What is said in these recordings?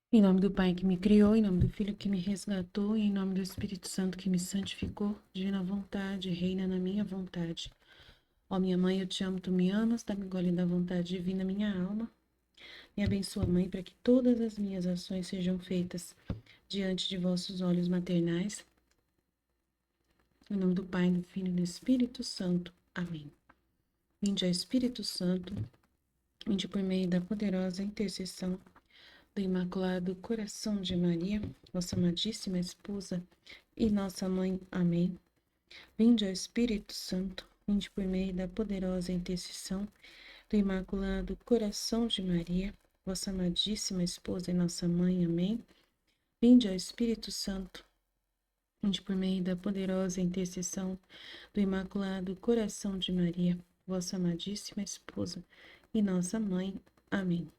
Em nome do Pai que me criou, em nome do Filho que me resgatou, e em nome do Espírito Santo que me santificou, divina vontade, reina na minha vontade. Ó minha mãe, eu te amo, tu me amas, dá-me gole da vontade divina, minha alma. Me abençoa, mãe, para que todas as minhas ações sejam feitas diante de vossos olhos maternais. Em nome do Pai, do Filho e do Espírito Santo. Amém. Vinde ao Espírito Santo, vinde por meio da poderosa intercessão do Imaculado Coração de Maria, vossa amadíssima esposa e nossa mãe. Amém. Vinde ao Espírito Santo, vinde por meio da poderosa intercessão do Imaculado Coração de Maria, vossa amadíssima esposa e nossa mãe. Amém. Vinde ao Espírito Santo, vinde por meio da poderosa intercessão do Imaculado Coração de Maria, vossa amadíssima esposa e nossa mãe. Amém.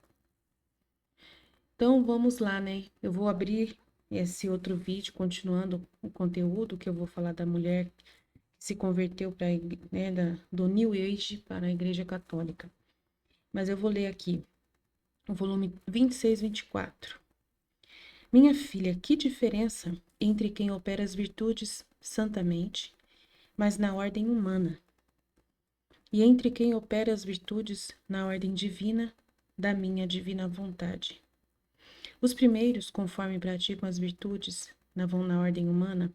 Então vamos lá, né? Eu vou abrir esse outro vídeo, continuando o conteúdo que eu vou falar da mulher que se converteu para, né, do New Age para a Igreja Católica. Mas eu vou ler aqui o volume 26, 24. Minha filha, que diferença entre quem opera as virtudes santamente, mas na ordem humana, e entre quem opera as virtudes na ordem divina, da minha divina vontade. Os primeiros, conforme praticam as virtudes na ordem humana,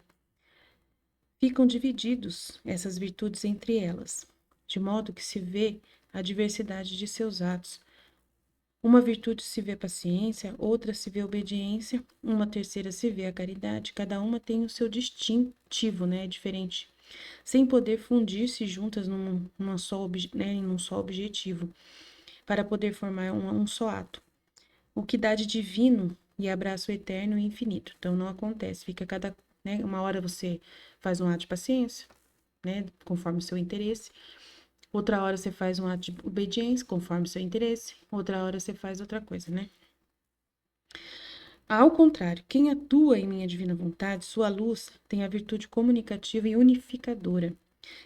ficam divididos essas virtudes entre elas, de modo que se vê a diversidade de seus atos. Uma virtude se vê paciência, outra se vê obediência, uma terceira se vê a caridade. Cada uma tem o seu distintivo, né, diferente, sem poder fundir-se juntas num só objetivo, para poder formar um só ato. O que dá de divino e abraço eterno e infinito. Então não acontece, fica né, uma hora você faz um ato de paciência, né, conforme o seu interesse. Outra hora você faz um ato de obediência, conforme o seu interesse. Outra hora você faz outra coisa, né? Ao contrário, quem atua em minha divina vontade, sua luz tem a virtude comunicativa e unificadora,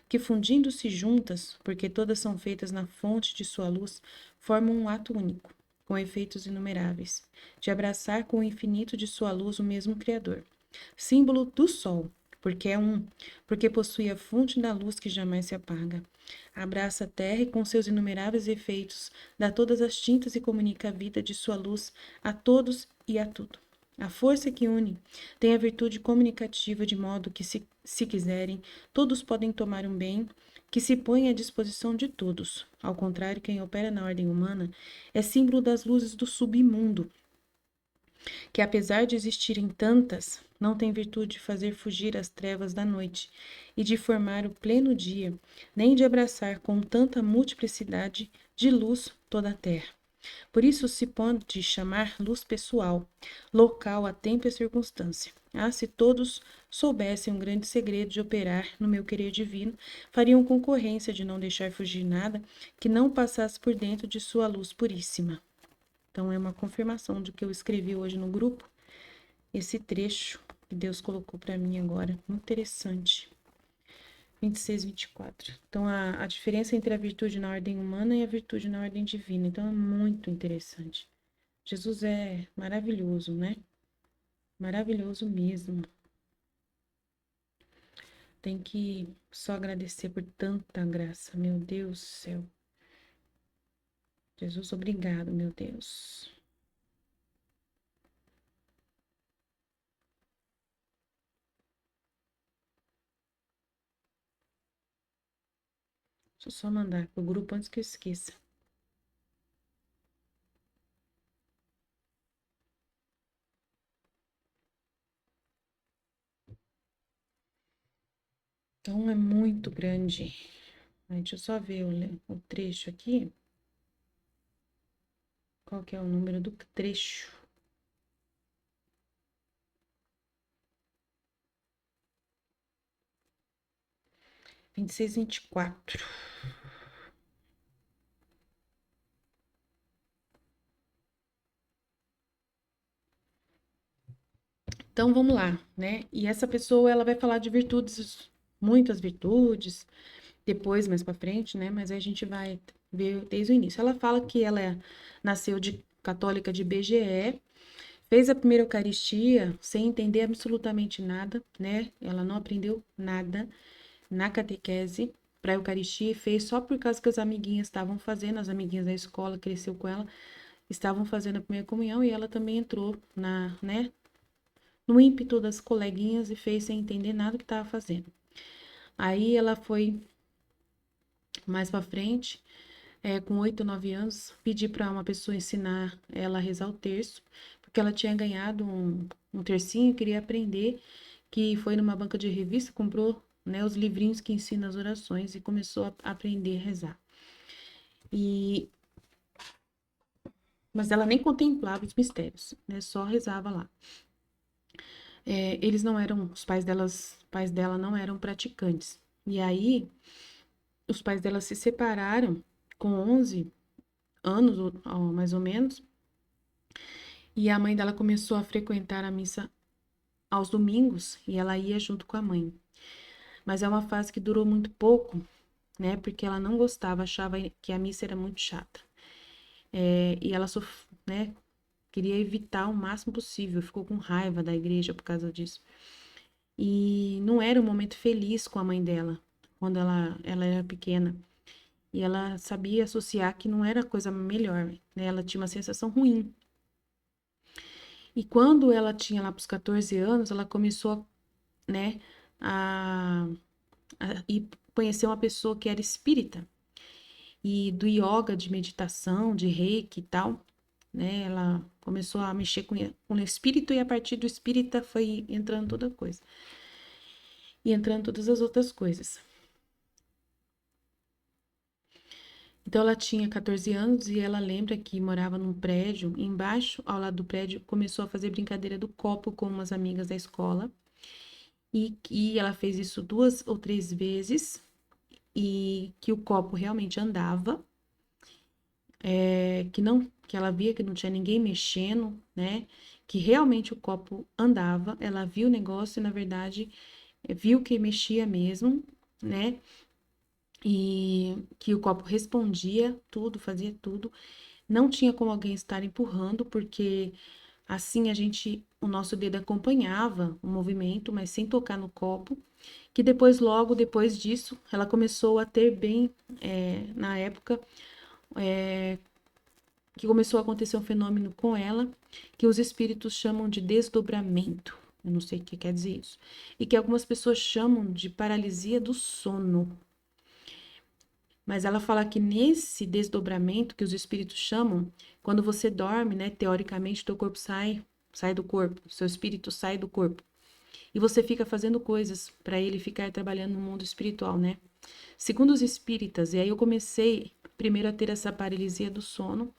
que fundindo-se juntas, porque todas são feitas na fonte de sua luz, formam um ato único, com efeitos inumeráveis, de abraçar com o infinito de sua luz o mesmo Criador. Símbolo do Sol, porque é um, porque possui a fonte da luz que jamais se apaga. Abraça a terra e com seus inumeráveis efeitos dá todas as tintas e comunica a vida de sua luz a todos e a tudo. A força que une tem a virtude comunicativa de modo que, se quiserem, todos podem tomar um bem que se põe à disposição de todos. Ao contrário, quem opera na ordem humana é símbolo das luzes do submundo, que apesar de existirem tantas, não tem virtude de fazer fugir as trevas da noite e de formar o pleno dia, nem de abraçar com tanta multiplicidade de luz toda a terra. Por isso se pode chamar luz pessoal, local a tempo e circunstância. Ah, se todos soubessem um grande segredo de operar no meu querer divino, fariam concorrência de não deixar fugir nada que não passasse por dentro de sua luz puríssima. Então, é uma confirmação do que eu escrevi hoje no grupo, esse trecho que Deus colocou para mim agora. Muito interessante. 26, 24. Então, a diferença entre a virtude na ordem humana e a virtude na ordem divina. Então, é muito interessante. Jesus é maravilhoso, né? Maravilhoso mesmo. Tem que só agradecer por tanta graça. Meu Deus do céu. Jesus, obrigado, meu Deus. Deixa eu só mandar pro grupo antes que eu esqueça. Então, é muito grande. Aí, deixa eu só ver o trecho aqui. Qual que é o número do trecho? 26, 24. Então, vamos lá, né? E essa pessoa, ela vai falar de virtudes, muitas virtudes, depois, mais pra frente, né? Mas aí a gente vai ver desde o início. Ela fala que ela nasceu católica de BGE, Fez a primeira Eucaristia sem entender absolutamente nada, né? Ela não aprendeu nada na catequese para a Eucaristia e fez só por causa que as amiguinhas estavam fazendo, as amiguinhas da escola, cresceu com ela, estavam fazendo a primeira comunhão e ela também entrou né, no ímpeto das coleguinhas e fez sem entender nada do que estava fazendo. Aí ela foi mais para frente, com 8, 9 anos, pedir para uma pessoa ensinar ela a rezar o terço, porque ela tinha ganhado um tercinho e queria aprender, que foi numa banca de revista, comprou, né, os livrinhos que ensinam as orações e começou a aprender a rezar. Mas ela nem contemplava os mistérios, né, só rezava lá. Eles não eram, os pais dela não eram praticantes. E aí, os pais dela se separaram com 11 anos, ou mais ou menos, e a mãe dela começou a frequentar a missa aos domingos e ela ia junto com a mãe. Mas é uma fase que durou muito pouco, né? Porque ela não gostava, achava que a missa era muito chata. E ela, né, queria evitar o máximo possível, ficou com raiva da igreja por causa disso. E não era um momento feliz com a mãe dela, quando ela era pequena. E ela sabia associar que não era a coisa melhor, né? Ela tinha uma sensação ruim. E quando ela tinha lá para os 14 anos, ela começou, né, a, e conhecer uma pessoa que era espírita e do yoga, de meditação, de reiki e tal, né? Ela começou a mexer com o espírito e a partir do espírita foi entrando toda coisa. E entrando todas as outras coisas. Então ela tinha 14 anos e ela lembra que morava num prédio, embaixo, ao lado do prédio, começou a fazer brincadeira do copo com umas amigas da escola. E ela fez isso 2 ou 3 vezes e que o copo realmente andava, que ela via que não tinha ninguém mexendo, né? Que realmente o copo andava, ela viu o negócio e na verdade viu que mexia mesmo, né? E que o copo respondia tudo, fazia tudo. Não tinha como alguém estar empurrando, porque assim o nosso dedo acompanhava o movimento, mas sem tocar no copo. Que depois, logo depois disso, ela começou a ter bem, na época, que começou a acontecer um fenômeno com ela, que os espíritos chamam de desdobramento. Eu não sei o que quer dizer isso. E que algumas pessoas chamam de paralisia do sono. Mas ela fala que nesse desdobramento que os espíritos chamam, quando você dorme, né, teoricamente, teu corpo sai do corpo, seu espírito sai do corpo. E você fica fazendo coisas para ele ficar trabalhando no mundo espiritual, né? Segundo os espíritas, e aí eu comecei primeiro a ter essa paralisia do sono,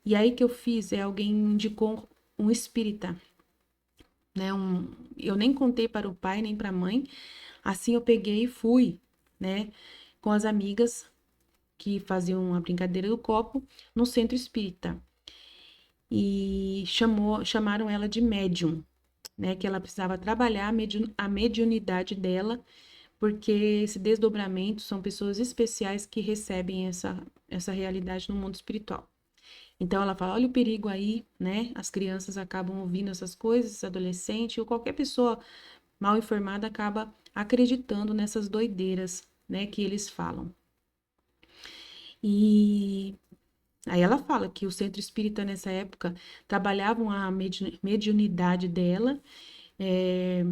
e aí que eu fiz, alguém indicou um espírita, né? Eu nem contei para o pai nem para a mãe, assim eu peguei e fui, né, com as amigas que faziam a brincadeira do copo no centro espírita. E chamaram ela de médium, né? Que ela precisava trabalhar a mediunidade dela, porque esse desdobramento são pessoas especiais que recebem essa realidade no mundo espiritual. Então ela fala: olha o perigo aí, né? As crianças acabam ouvindo essas coisas, adolescente ou qualquer pessoa mal informada acaba acreditando nessas doideiras, né, que eles falam. E aí ela fala que o centro espírita nessa época trabalhavam a mediunidade dela, é,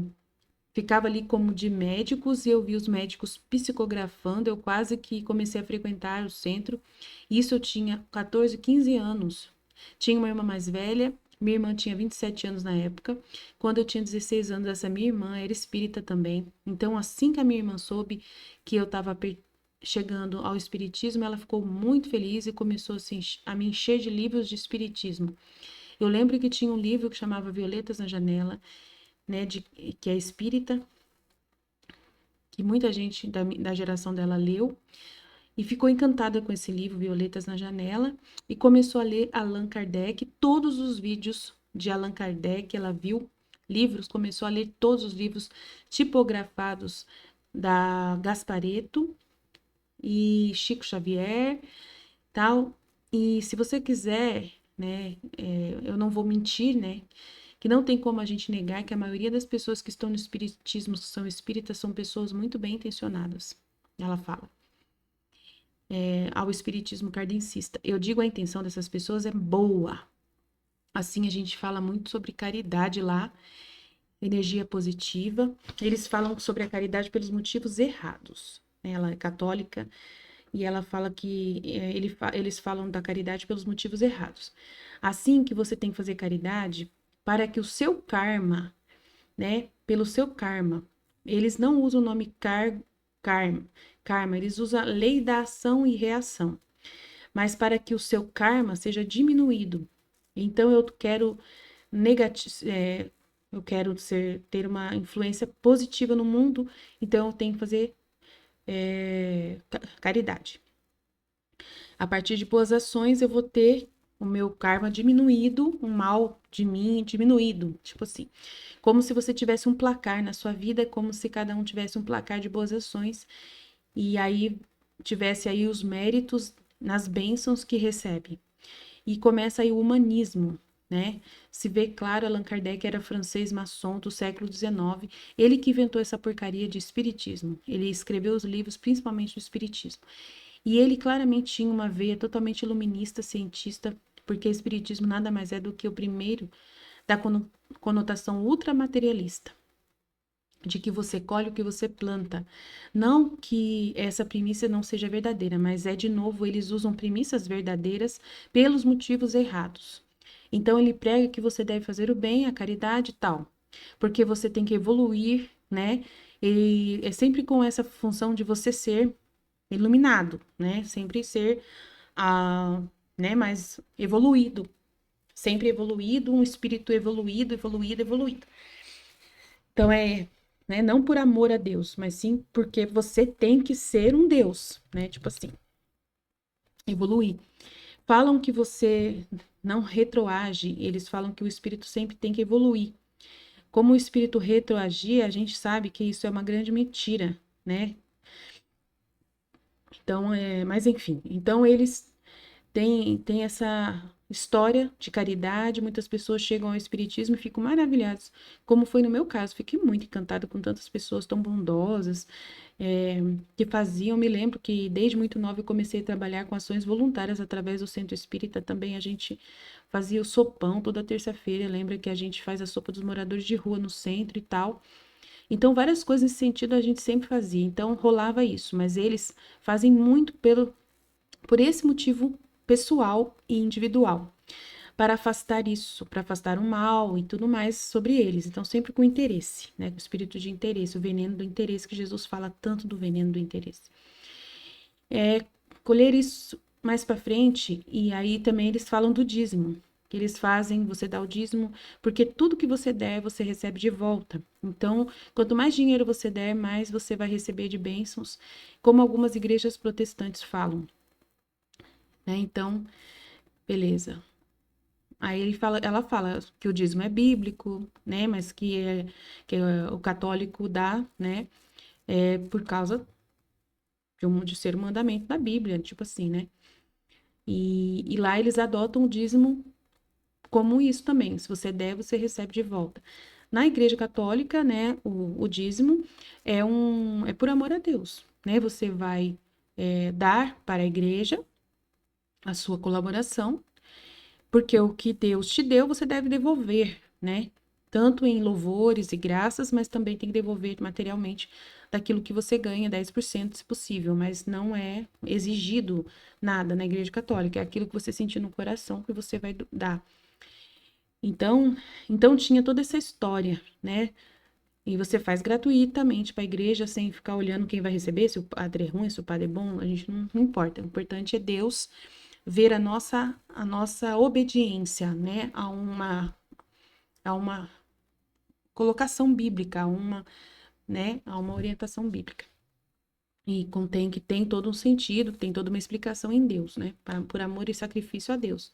ficava ali como de médicos e eu vi os médicos psicografando, eu quase que comecei a frequentar o centro. Isso eu tinha 14, 15 anos. Tinha uma irmã mais velha, minha irmã tinha 27 anos na época. Quando eu tinha 16 anos, essa minha irmã era espírita também. Então, assim que a minha irmã soube que eu estava chegando ao espiritismo, ela ficou muito feliz e começou assim, a me encher de livros de espiritismo. Eu lembro que tinha um livro que chamava Violetas na Janela, né, que é espírita, que muita gente da geração dela leu e ficou encantada com esse livro, Violetas na Janela, e começou a ler Allan Kardec, todos os vídeos de Allan Kardec, ela viu livros, começou a ler todos os livros tipografados da Gasparetto e Chico Xavier, tal. E se você quiser, né? Eu não vou mentir, né? Que não tem como a gente negar que a maioria das pessoas que estão no espiritismo, que são espíritas, são pessoas muito bem intencionadas. Ela fala. Ao espiritismo kardecista. Eu digo a intenção dessas pessoas é boa. Assim, a gente fala muito sobre caridade lá, energia positiva. Eles falam sobre a caridade pelos motivos errados. Ela é católica e ela fala que eles falam da caridade pelos motivos errados. Assim que você tem que fazer caridade para que o seu karma, né, pelo seu karma, eles não usam o nome karma, eles usam a lei da ação e reação, mas para que o seu karma seja diminuído. Então eu quero eu quero ter uma influência positiva no mundo, então eu tenho que fazer caridade. A partir de boas ações, eu vou ter o meu karma diminuído, o mal de mim diminuído, tipo assim. Como se você tivesse um placar na sua vida, como se cada um tivesse um placar de boas ações, e aí tivesse aí os méritos nas bênçãos que recebe. E começa aí o humanismo, né? Se vê claro, Allan Kardec era francês maçom do século XIX, ele que inventou essa porcaria de espiritismo. Ele escreveu os livros principalmente do espiritismo. E ele claramente tinha uma veia totalmente iluminista, cientista, porque o espiritismo nada mais é do que o primeiro da conotação ultramaterialista, de que você colhe o que você planta. Não que essa premissa não seja verdadeira, mas de novo, eles usam premissas verdadeiras pelos motivos errados. Então, ele prega que você deve fazer o bem, a caridade e tal, porque você tem que evoluir, né? E é sempre com essa função de você ser iluminado, né? Sempre ser, né, mais evoluído. Sempre evoluído, um espírito evoluído, evoluído, evoluído. Então né, não por amor a Deus, mas sim porque você tem que ser um Deus, né? Tipo assim, evoluir. Falam que você não retroage, eles falam que o espírito sempre tem que evoluir. Como o espírito retroagir, a gente sabe que isso é uma grande mentira, né? Então, mas enfim, então eles têm essa história de caridade, muitas pessoas chegam ao espiritismo e ficam maravilhadas, como foi no meu caso, fiquei muito encantada com tantas pessoas tão bondosas, que faziam, me lembro que desde muito nova eu comecei a trabalhar com ações voluntárias através do Centro Espírita, também a gente fazia o sopão toda terça-feira, lembra que a gente faz a sopa dos moradores de rua no centro e tal, então, várias coisas nesse sentido a gente sempre fazia. Então, rolava isso. Mas eles fazem muito por esse motivo pessoal e individual. Para afastar isso, para afastar o mal e tudo mais sobre eles. Então, sempre com interesse, né? Com o espírito de interesse, o veneno do interesse, que Jesus fala tanto do veneno do interesse. Colher isso mais para frente, e aí também eles falam do dízimo, que eles fazem, você dá o dízimo, porque tudo que você der, você recebe de volta. Então, quanto mais dinheiro você der, mais você vai receber de bênçãos, como algumas igrejas protestantes falam, né? Então, beleza. Aí ela fala que o dízimo é bíblico, né? Mas que o católico dá, né? Por causa de ser um mandamento da Bíblia, tipo assim, né? E lá eles adotam o dízimo como isso também. Se você der, você recebe de volta. Na Igreja Católica, né, o dízimo é por amor a Deus, né? Você vai dar para a igreja a sua colaboração, porque o que Deus te deu, você deve devolver, né? Tanto em louvores e graças, mas também tem que devolver materialmente daquilo que você ganha, 10% se possível, mas não é exigido nada na Igreja Católica, é aquilo que você sentir no coração que você vai dar. Então tinha toda essa história, né? E você faz gratuitamente para a igreja, sem ficar olhando quem vai receber, se o padre é ruim, se o padre é bom, a gente não importa. O importante é Deus ver a nossa obediência, né? A uma colocação bíblica, né? A uma orientação bíblica. E contém que tem todo um sentido, tem toda uma explicação em Deus, né? Por amor e sacrifício a Deus.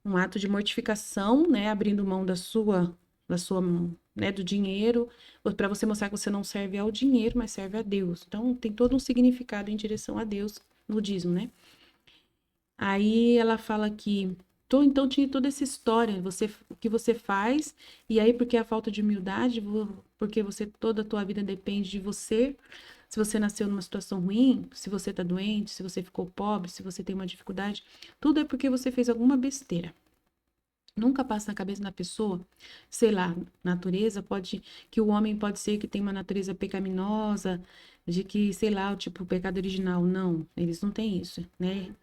Um ato de mortificação, né, abrindo mão da sua, né, do dinheiro, para você mostrar que você não serve ao dinheiro, mas serve a Deus. Então, tem todo um significado em direção a Deus no dízimo, né? Aí ela fala que Então tinha toda essa história, o que você faz, e aí porque a falta de humildade, porque toda a tua vida depende de você, se você nasceu numa situação ruim, se você tá doente, se você ficou pobre, se você tem uma dificuldade, tudo é porque você fez alguma besteira. Nunca passa na cabeça da pessoa, sei lá, natureza que o homem pode ser que tem uma natureza pecaminosa, de que, sei lá, o tipo, o pecado original. Não, eles não têm isso, né?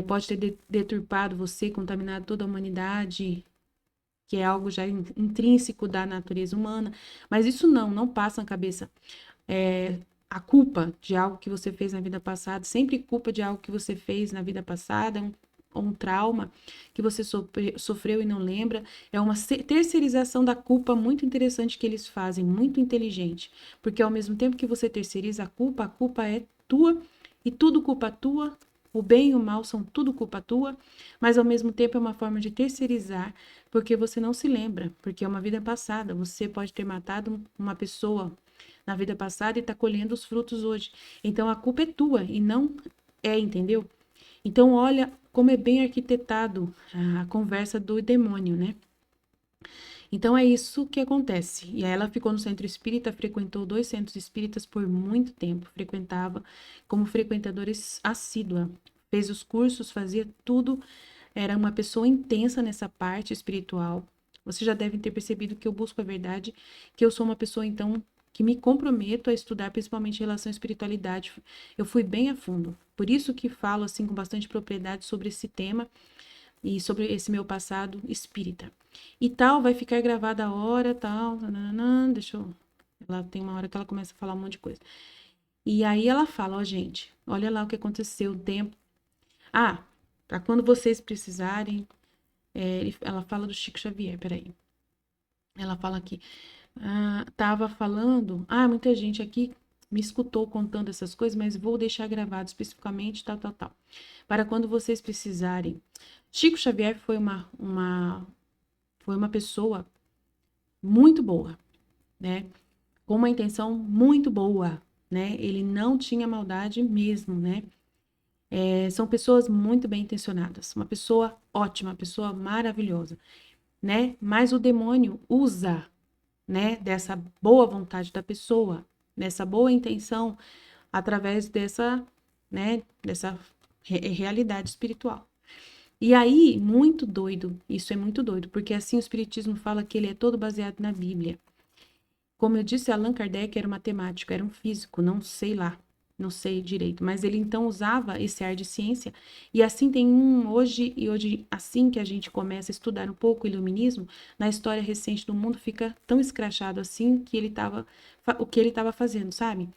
Pode ter deturpado você, contaminado toda a humanidade, que é algo já intrínseco da natureza humana, mas isso não passa na cabeça. A culpa de algo que você fez na vida passada, sempre culpa de algo que você fez na vida passada, um trauma que você sofreu e não lembra, é uma terceirização da culpa muito interessante que eles fazem, muito inteligente, porque ao mesmo tempo que você terceiriza a culpa é tua e tudo culpa tua, o bem e o mal são tudo culpa tua, mas ao mesmo tempo é uma forma de terceirizar, porque você não se lembra, porque é uma vida passada, você pode ter matado uma pessoa na vida passada e está colhendo os frutos hoje. Então a culpa é tua e não entendeu? Então olha como é bem arquitetado a conversa do demônio, né? Então é isso que acontece. E aí ela ficou no centro espírita, frequentou 2 centros espíritas por muito tempo, frequentava como frequentadora assídua, fez os cursos, fazia tudo, era uma pessoa intensa nessa parte espiritual. Vocês já devem ter percebido que eu busco a verdade, que eu sou uma pessoa, então, que me comprometo a estudar principalmente em relação à espiritualidade. Eu fui bem a fundo. Por isso que falo, assim, com bastante propriedade sobre esse tema e sobre esse meu passado espírita. E tal, vai ficar gravada a hora, tal, nananã, deixa eu... Ela tem uma hora que ela começa a falar um monte de coisa. E aí ela fala, ó, gente, olha lá o que aconteceu, o tempo. Ah, para quando vocês precisarem, ela fala do Chico Xavier, peraí. Ela fala aqui, tava falando, muita gente aqui me escutou contando essas coisas, mas vou deixar gravado especificamente, tal, tal, tal. Para quando vocês precisarem. Chico Xavier foi uma pessoa muito boa, né? Com uma intenção muito boa, né? Ele não tinha maldade mesmo, né? São pessoas muito bem intencionadas, uma pessoa ótima, uma pessoa maravilhosa, né? Mas o demônio usa, né, dessa boa vontade da pessoa, dessa boa intenção, através dessa, né, dessa realidade espiritual. E aí, muito doido, isso é muito doido, porque assim o espiritismo fala que ele é todo baseado na Bíblia. Como eu disse, Allan Kardec era um matemático, era um físico, não sei lá, não sei direito, mas ele então usava esse ar de ciência, e assim tem hoje assim que a gente começa a estudar um pouco o iluminismo, na história recente do mundo fica tão escrachado assim que o que ele estava fazendo, sabe?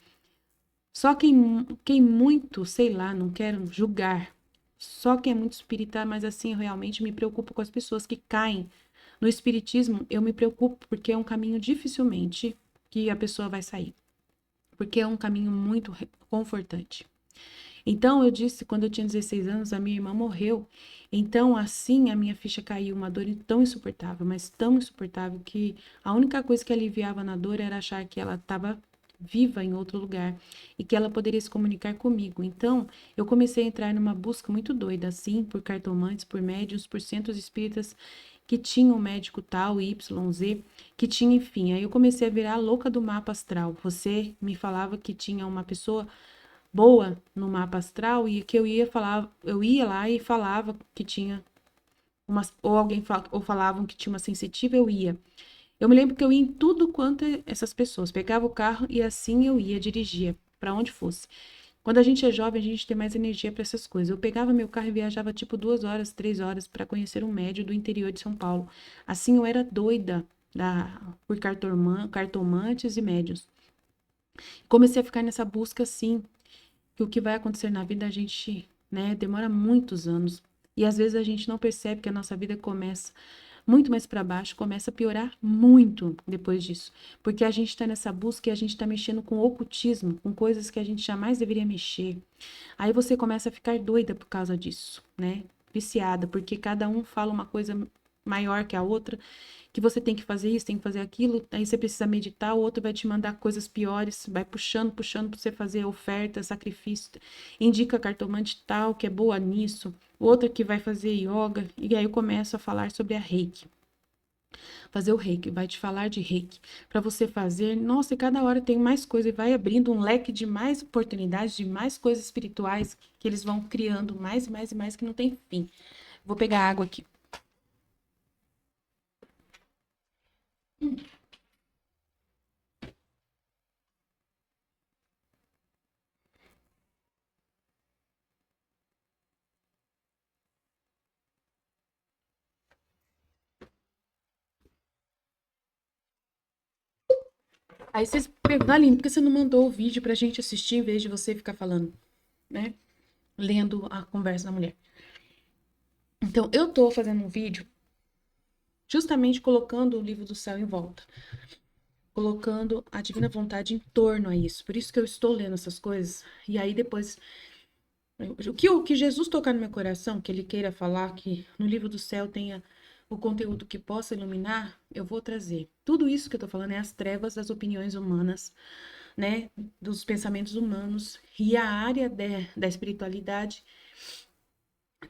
Só quem muito, sei lá, não quero julgar, só quem é muito espírita, mas assim, eu realmente me preocupo com as pessoas que caem no espiritismo, eu me preocupo porque é um caminho dificilmente que a pessoa vai sair, porque é um caminho muito confortante. Então, eu disse, quando eu tinha 16 anos, a minha irmã morreu. Então, assim, a minha ficha caiu, uma dor tão insuportável, mas tão insuportável, que a única coisa que aliviava na dor era achar que ela estava viva em outro lugar e que ela poderia se comunicar comigo. Então, eu comecei a entrar numa busca muito doida, assim, por cartomantes, por médiuns, por centros espíritas que tinham um médico tal, Y, Z, que tinha, enfim. Aí eu comecei a virar a louca do mapa astral. Você me falava que tinha uma pessoa boa no mapa astral e que eu ia lá e falava que tinha ou falavam que tinha uma sensitiva, eu ia. Eu me lembro que eu ia em tudo quanto essas pessoas, pegava o carro e assim eu ia, dirigia para onde fosse. Quando a gente é jovem, a gente tem mais energia para essas coisas. Eu pegava meu carro e viajava tipo 2 horas, 3 horas para conhecer um médio do interior de São Paulo. Assim eu era doida por cartomantes e médios. Comecei a ficar nessa busca assim, que o que vai acontecer na vida a gente, né, demora muitos anos. E às vezes a gente não percebe que a nossa vida começa muito mais para baixo, começa a piorar muito depois disso. Porque a gente está nessa busca e a gente está mexendo com ocultismo, com coisas que a gente jamais deveria mexer. Aí você começa a ficar doida por causa disso, né? Viciada, porque cada um fala uma coisa maior que a outra, que você tem que fazer isso, tem que fazer aquilo, aí você precisa meditar, o outro vai te mandar coisas piores, vai puxando, puxando para você fazer oferta, sacrifício, indica cartomante tal, que é boa nisso, outra que vai fazer yoga, e aí eu começo a falar sobre a Reiki. Fazer o Reiki, vai te falar de Reiki, para você fazer, nossa, e cada hora tem mais coisa, e vai abrindo um leque de mais oportunidades, de mais coisas espirituais, que eles vão criando mais e mais e mais, que não tem fim. Vou pegar água aqui. Aí vocês perguntam, Aline, por que você não mandou o vídeo pra gente assistir em vez de você ficar falando, né? Lendo a conversa da mulher. Então, eu tô fazendo um vídeo justamente colocando o livro do céu em volta. Colocando a divina vontade em torno a isso. Por isso que eu estou lendo essas coisas. E aí depois, o que Jesus tocar no meu coração, que ele queira falar, que no livro do céu tenha o conteúdo que possa iluminar, eu vou trazer. Tudo isso que eu tô falando é as trevas das opiniões humanas, né, dos pensamentos humanos, e a área da espiritualidade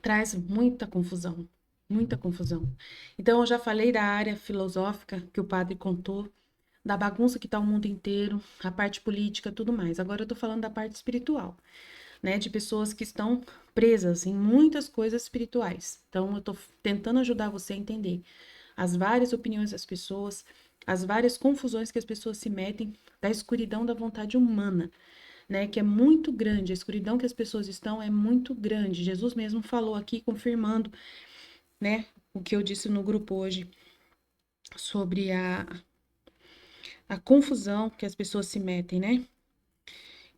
traz muita confusão, muita confusão. Então, eu já falei da área filosófica que o padre contou, da bagunça que está o mundo inteiro, a parte política, tudo mais. Agora eu tô falando da parte espiritual, né, de pessoas que estão presas em muitas coisas espirituais. Então, eu tô tentando ajudar você a entender as várias opiniões das pessoas, as várias confusões que as pessoas se metem da escuridão da vontade humana, né, que é muito grande, a escuridão que as pessoas estão é muito grande. Jesus mesmo falou aqui, confirmando, né, o que eu disse no grupo hoje sobre a confusão que as pessoas se metem, né?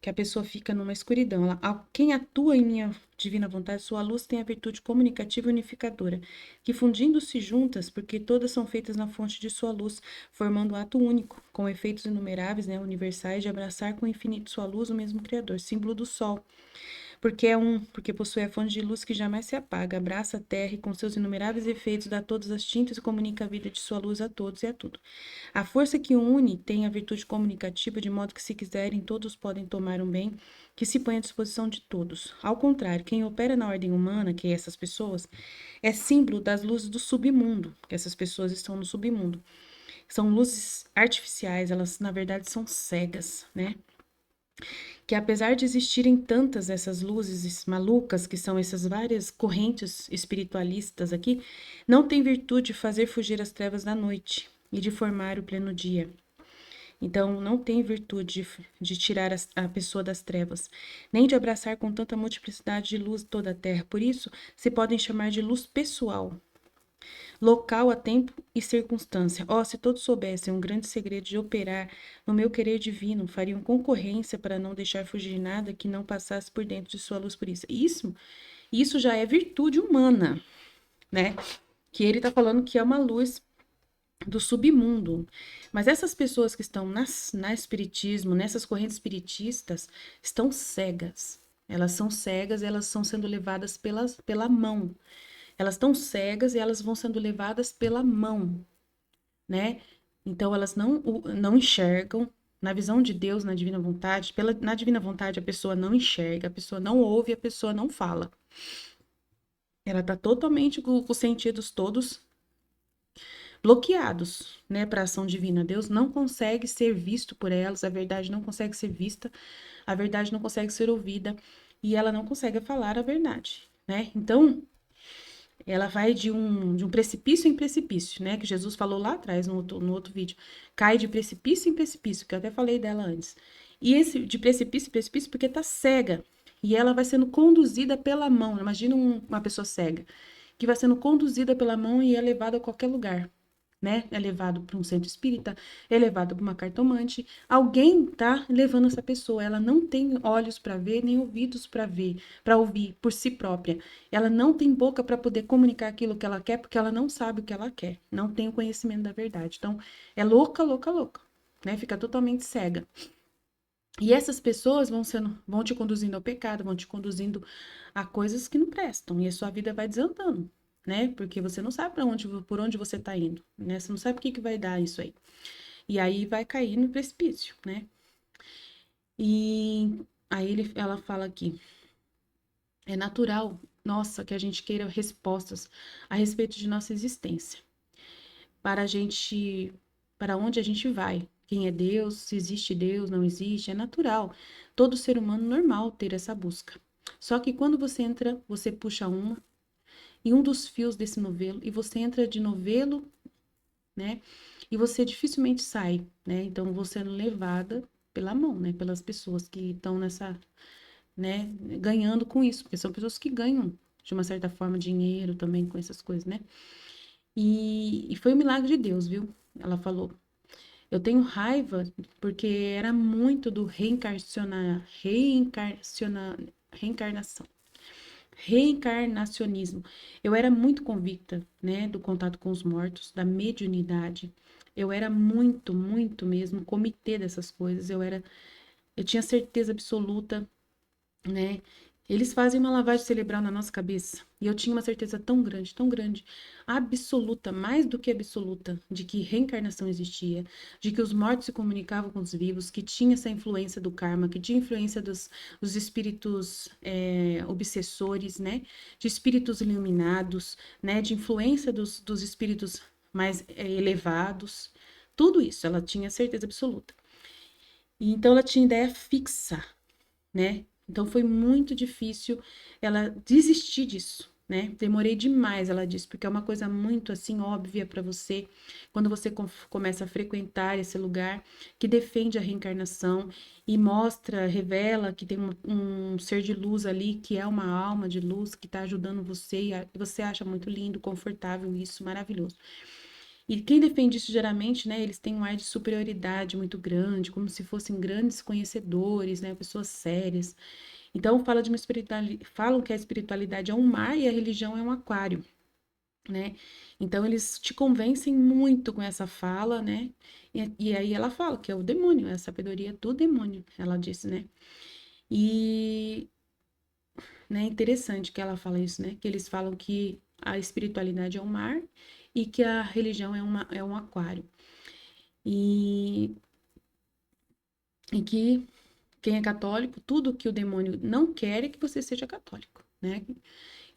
Que a pessoa fica numa escuridão. Quem atua em minha divina vontade, sua luz tem a virtude comunicativa e unificadora, que fundindo-se juntas, porque todas são feitas na fonte de sua luz, formando um ato único, com efeitos inumeráveis, né, universais, de abraçar com o infinito sua luz o mesmo Criador, símbolo do Sol. Porque possui a fonte de luz que jamais se apaga, abraça a terra e com seus inumeráveis efeitos dá todas as tintas e comunica a vida de sua luz a todos e a tudo. A força que une tem a virtude comunicativa, de modo que, se quiserem, todos podem tomar um bem que se põe à disposição de todos. Ao contrário, quem opera na ordem humana, que é essas pessoas, é símbolo das luzes do submundo, que essas pessoas estão no submundo. São luzes artificiais, elas na verdade são cegas, né? Que apesar de existirem tantas essas luzes malucas, que são essas várias correntes espiritualistas aqui, não tem virtude de fazer fugir as trevas da noite e de formar o pleno dia. Então, não tem virtude de tirar a pessoa das trevas, nem de abraçar com tanta multiplicidade de luz toda a terra. Por isso, se podem chamar de luz pessoal, local a tempo e circunstância. Oh, se todos soubessem um grande segredo de operar no meu querer divino, fariam concorrência para não deixar fugir nada que não passasse por dentro de sua luz pureza. Isso já é virtude humana, né? Que ele está falando que é uma luz do submundo. Mas essas pessoas que estão na espiritismo, nessas correntes espiritistas, estão cegas. Elas são cegas, elas estão sendo levadas pela mão. Elas estão cegas e elas vão sendo levadas pela mão, né? Então elas não enxergam. Na visão de Deus, na divina vontade, na divina vontade a pessoa não enxerga, a pessoa não ouve, a pessoa não fala. Ela está totalmente com os sentidos todos bloqueados, né, para a ação divina. Deus não consegue ser visto por elas, a verdade não consegue ser vista, a verdade não consegue ser ouvida e ela não consegue falar a verdade, né? Então, ela vai de um precipício em precipício, né? Que Jesus falou lá atrás, no outro vídeo. Cai de precipício em precipício, que eu até falei dela antes. E esse de precipício em precipício porque tá cega. E ela vai sendo conduzida pela mão. Imagina uma pessoa cega, que vai sendo conduzida pela mão e é levada a qualquer lugar, né? É levado para um centro espírita, é levado para uma cartomante. Alguém tá levando essa pessoa. Ela não tem olhos para ver, nem ouvidos para ver, para ouvir por si própria. Ela não tem boca para poder comunicar aquilo que ela quer, porque ela não sabe o que ela quer. Não tem o conhecimento da verdade. Então, é louca, louca, louca, né? Fica totalmente cega. E essas pessoas vão te conduzindo ao pecado, vão te conduzindo a coisas que não prestam, e a sua vida vai desandando, né? Porque você não sabe por onde você tá indo, né? Você não sabe o que que vai dar isso aí. E aí vai cair no precipício, né? E aí ela fala aqui, é natural, nossa, que a gente queira respostas a respeito de nossa existência, para a gente, para onde a gente vai, quem é Deus, se existe Deus, não existe, é natural. Todo ser humano normal ter essa busca. Só que quando você entra, você puxa e um dos fios desse novelo, e você entra de novelo, né? E você dificilmente sai, né? Então você é levada pela mão, né? Pelas pessoas que estão nessa, né? Ganhando com isso, porque são pessoas que ganham de uma certa forma dinheiro também com essas coisas, né? E foi um milagre de Deus, viu? Ela falou. Eu tenho raiva porque era muito do reencarnação, reencarnacionismo. Eu era muito convicta, né, do contato com os mortos, da mediunidade. Eu era muito mesmo comitê dessas coisas. Eu tinha certeza absoluta, né? Eles fazem uma lavagem cerebral na nossa cabeça. E eu tinha uma certeza tão grande, absoluta, mais do que absoluta, de que reencarnação existia, de que os mortos se comunicavam com os vivos, que tinha essa influência do karma, que tinha influência dos espíritos obsessores, né? De espíritos iluminados, né? De influência dos espíritos mais elevados. Tudo isso, ela tinha certeza absoluta. E então ela tinha ideia fixa, né? Então foi muito difícil ela desistir disso, né? Demorei demais, ela disse, porque é uma coisa muito assim óbvia para você quando você começa a frequentar esse lugar que defende a reencarnação e mostra, revela que tem um ser de luz ali, que é uma alma de luz que está ajudando você e você acha muito lindo, confortável isso, maravilhoso. E quem defende isso geralmente, né, eles têm um ar de superioridade muito grande, como se fossem grandes conhecedores, né, pessoas sérias. Então fala de uma espiritualidade, falam que a espiritualidade é um mar e a religião é um aquário, né? Então eles te convencem muito com essa fala, né? E aí ela fala que é o demônio, é a sabedoria do demônio, ela disse, né? E, né, interessante que ela fala isso, né? Que eles falam que a espiritualidade é um mar e que a religião é um aquário. E, e que quem é católico, tudo que o demônio não quer é que você seja católico, né?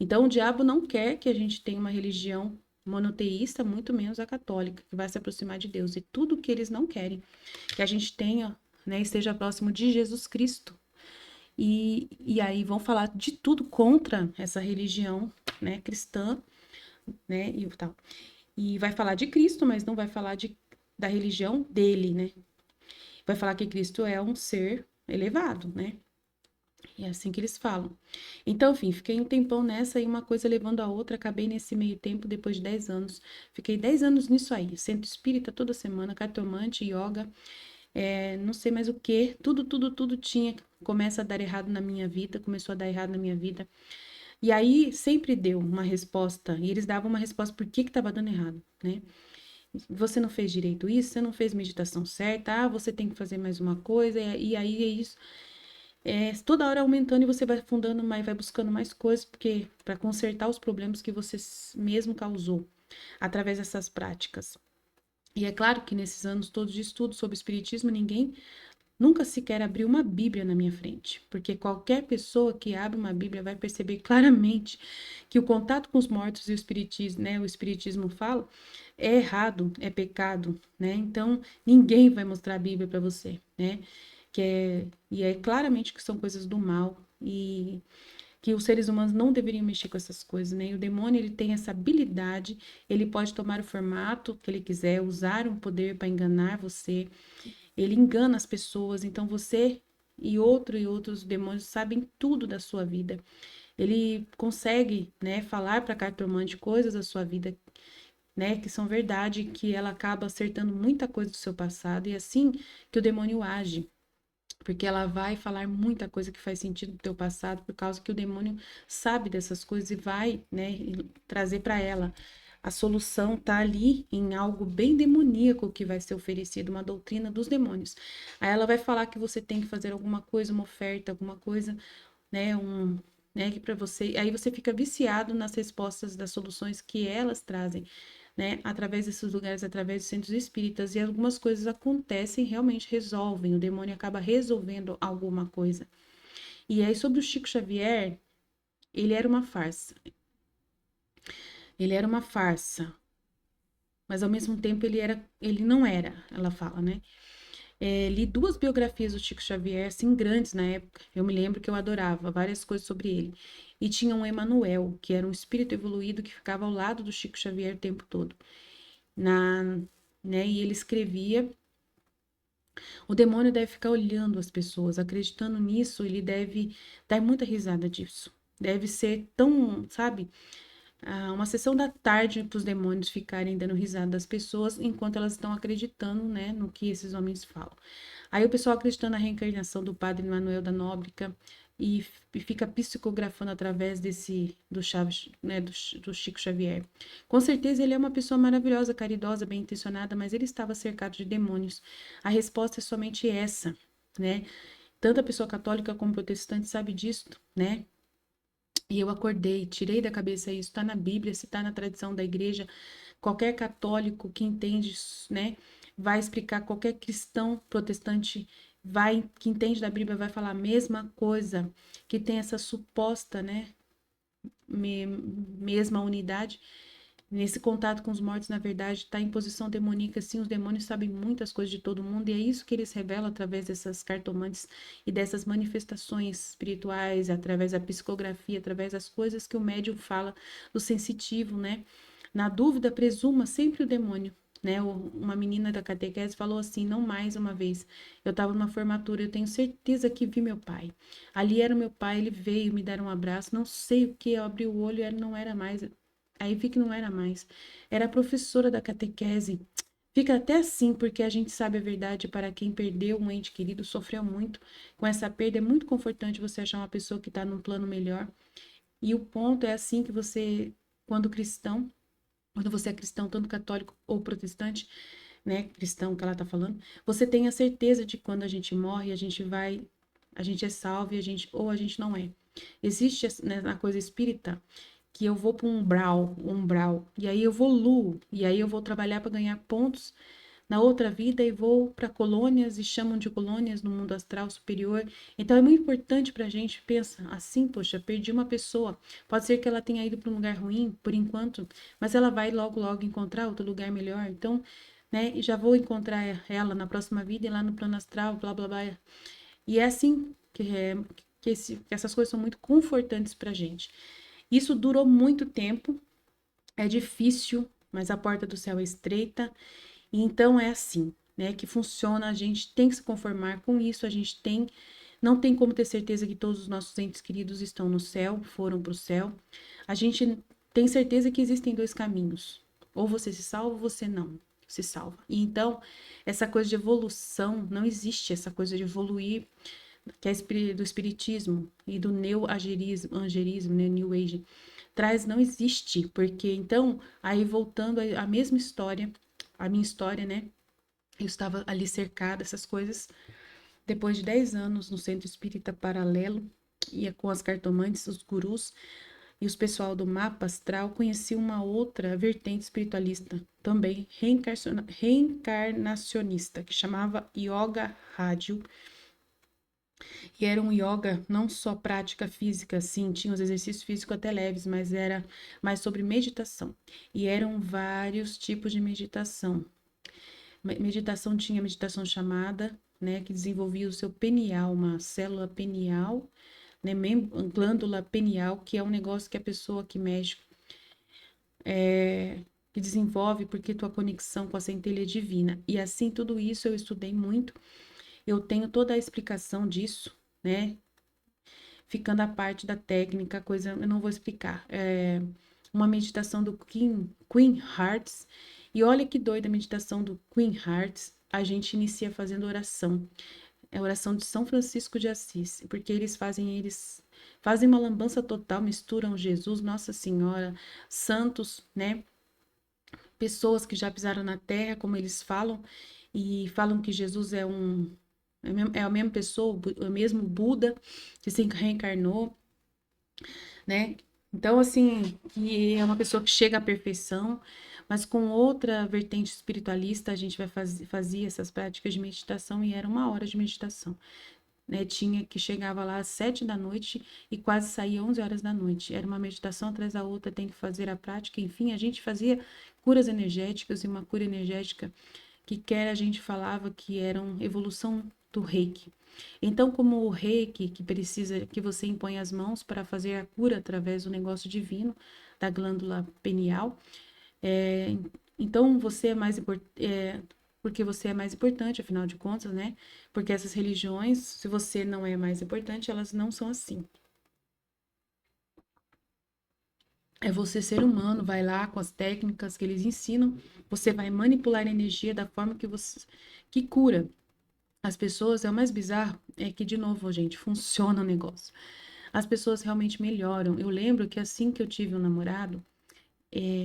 Então, o diabo não quer que a gente tenha uma religião monoteísta, muito menos a católica, que vai se aproximar de Deus. E tudo que eles não querem, que a gente tenha, né, esteja próximo de Jesus Cristo. E aí vão falar de tudo contra essa religião, né, cristã, né, e tal. E vai falar de Cristo, mas não vai falar da religião dele, né? Vai falar que Cristo é um ser elevado, né? E é assim que eles falam. Então, enfim, fiquei um tempão nessa e uma coisa levando a outra. Acabei nesse meio tempo, depois de 10 anos. Fiquei 10 anos nisso aí. Centro espírita toda semana, cartomante, yoga, não sei mais o que. Tudo tinha. Começa a dar errado na minha vida, começou a dar errado na minha vida. E aí sempre deu uma resposta. E eles davam uma resposta por que estava dando errado, né? Você não fez direito isso, você não fez meditação certa, você tem que fazer mais uma coisa, e aí é isso. Toda hora aumentando e você vai fundando mais, vai buscando mais coisas, porque para consertar os problemas que você mesmo causou através dessas práticas. E é claro que nesses anos todos de estudo sobre espiritismo, ninguém nunca sequer abriu uma Bíblia na minha frente, porque qualquer pessoa que abre uma Bíblia vai perceber claramente que o contato com os mortos e o espiritismo, né, o espiritismo fala, é errado, é pecado, né? Então, ninguém vai mostrar a Bíblia para você, né? E é claramente que são coisas do mal e que os seres humanos não deveriam mexer com essas coisas, né? E o demônio, ele tem essa habilidade, ele pode tomar o formato que ele quiser, usar um poder para enganar você, ele engana as pessoas, então você e outros demônios sabem tudo da sua vida. Ele consegue, né, falar para a cartomante coisas da sua vida, né, que são verdade, que ela acaba acertando muita coisa do seu passado, e é assim que o demônio age. Porque ela vai falar muita coisa que faz sentido do teu passado, por causa que o demônio sabe dessas coisas e vai, né, trazer para ela. A solução tá ali em algo bem demoníaco que vai ser oferecido, uma doutrina dos demônios. Aí ela vai falar que você tem que fazer alguma coisa, uma oferta, alguma coisa, né, né? Que para você, aí você fica viciado nas respostas das soluções que elas trazem, né? Através desses lugares, através dos centros espíritas, e algumas coisas acontecem, realmente resolvem, o demônio acaba resolvendo alguma coisa. E aí, sobre o Chico Xavier, ele era uma farsa. Ele era uma farsa, mas ao mesmo tempo ele não era, ela fala, né? Li duas biografias do Chico Xavier, assim, grandes na época. Eu me lembro que eu adorava várias coisas sobre ele. E tinha um Emanuel, que era um espírito evoluído que ficava ao lado do Chico Xavier o tempo todo. Na, né, e ele escrevia. O demônio deve ficar olhando as pessoas, acreditando nisso, ele deve dar muita risada disso. Deve ser tão, sabe, uma sessão da tarde para os demônios ficarem dando risada das pessoas enquanto elas estão acreditando, né, no que esses homens falam. Aí o pessoal acreditando na reencarnação do padre Manuel da Nóbrega e fica psicografando através do Chaves, né, do Chico Xavier. Com certeza ele é uma pessoa maravilhosa, caridosa, bem intencionada, mas ele estava cercado de demônios. A resposta é somente essa, né? Tanto a pessoa católica como protestante sabe disso, né? E eu acordei, tirei da cabeça isso, está na Bíblia, se está na tradição da igreja, qualquer católico que entende, né, vai explicar, qualquer cristão protestante que entende da Bíblia vai falar a mesma coisa, que tem essa suposta, né, mesma unidade. Nesse contato com os mortos, na verdade, está em posição demoníaca, sim, os demônios sabem muitas coisas de todo mundo, e é isso que eles revelam através dessas cartomantes e dessas manifestações espirituais, através da psicografia, através das coisas que o médium fala do sensitivo, né? Na dúvida, presuma sempre o demônio. Né, uma menina da catequese falou assim, não mais uma vez, eu estava numa formatura, eu tenho certeza que vi meu pai, ali era o meu pai, ele veio me dar um abraço, não sei o que, eu abri o olho, ele não era mais, aí vi que não era mais, era a professora da catequese, fica até assim, porque a gente sabe a verdade, para quem perdeu um ente querido, sofreu muito com essa perda, é muito confortante você achar uma pessoa que está num plano melhor, e o ponto é assim que você, quando cristão, quando você é cristão, tanto católico ou protestante, né, cristão que ela tá falando, você tem a certeza de que quando a gente morre, a gente é salvo e ou a gente não é. Existe, né, na coisa espírita que eu vou para um umbral, e aí eu evoluo, e aí eu vou trabalhar para ganhar pontos na outra vida e vou para colônias e chamam de colônias no mundo astral superior. Então é muito importante para a gente pensar assim, poxa, perdi uma pessoa. Pode ser que ela tenha ido para um lugar ruim por enquanto, mas ela vai logo logo encontrar outro lugar melhor. Então, né, e já vou encontrar ela na próxima vida e lá no plano astral, blá blá blá. E é assim que essas coisas são muito confortantes para a gente. Isso durou muito tempo, é difícil, mas a porta do céu é estreita. E então é assim, né, que funciona, a gente tem que se conformar com isso, não tem como ter certeza que todos os nossos entes queridos estão no céu, foram para o céu. A gente tem certeza que existem dois caminhos, ou você se salva ou você não se salva. E então, essa coisa de evolução, não existe essa coisa de evoluir, que é do espiritismo e do neo-agerismo, né, New Age, traz, não existe, porque então, aí voltando à mesma história, a minha história, né? Eu estava ali cercada, essas coisas. Depois de 10 anos no centro espírita paralelo, ia com as cartomantes, os gurus e os pessoal do mapa astral, conheci uma outra vertente espiritualista, também reencarnacionista, que chamava Yoga Rádio. E era um yoga não só prática física, sim, tinha os exercícios físicos até leves, mas era mais sobre meditação. E eram vários tipos de meditação. Meditação tinha meditação chamada, né, que desenvolvia o seu pineal, uma célula pineal, né, glândula pineal, que é um negócio que a pessoa que mexe, que desenvolve porque tua conexão com a centelha é divina. E assim, tudo isso eu estudei muito, eu tenho toda a explicação disso, né, ficando a parte da técnica, coisa, eu não vou explicar. É uma meditação do Queen Hearts, e olha que doida a meditação do Queen Hearts, a gente inicia fazendo oração. É a oração de São Francisco de Assis, porque eles fazem uma lambança total, misturam Jesus, Nossa Senhora, santos, né? Pessoas que já pisaram na terra, como eles falam, e falam que Jesus é a mesma pessoa, o mesmo Buda que se reencarnou. né? Então, assim, que é uma pessoa que chega à perfeição, mas com outra vertente espiritualista, a gente vai fazia essas práticas de meditação e era 1 hora de meditação, né? Tinha que chegava lá às 7 da noite e quase saía 11 horas da noite. Era uma meditação atrás da outra, tem que fazer a prática. Enfim, a gente fazia curas energéticas e uma cura energética que quer a gente falava que eram evolução do Reiki. Então, como o Reiki, que precisa que você impõe as mãos para fazer a cura através do negócio divino da glândula pineal, é, então você é mais importante. Porque você é mais importante, afinal de contas, né? Porque essas religiões, se você não é mais importante, elas não são assim. É você ser humano, vai lá com as técnicas que eles ensinam, você vai manipular a energia da forma que você que cura. As pessoas, é o mais bizarro, é que, de novo, gente, funciona o negócio. As pessoas realmente melhoram. Eu lembro que assim que eu tive um namorado,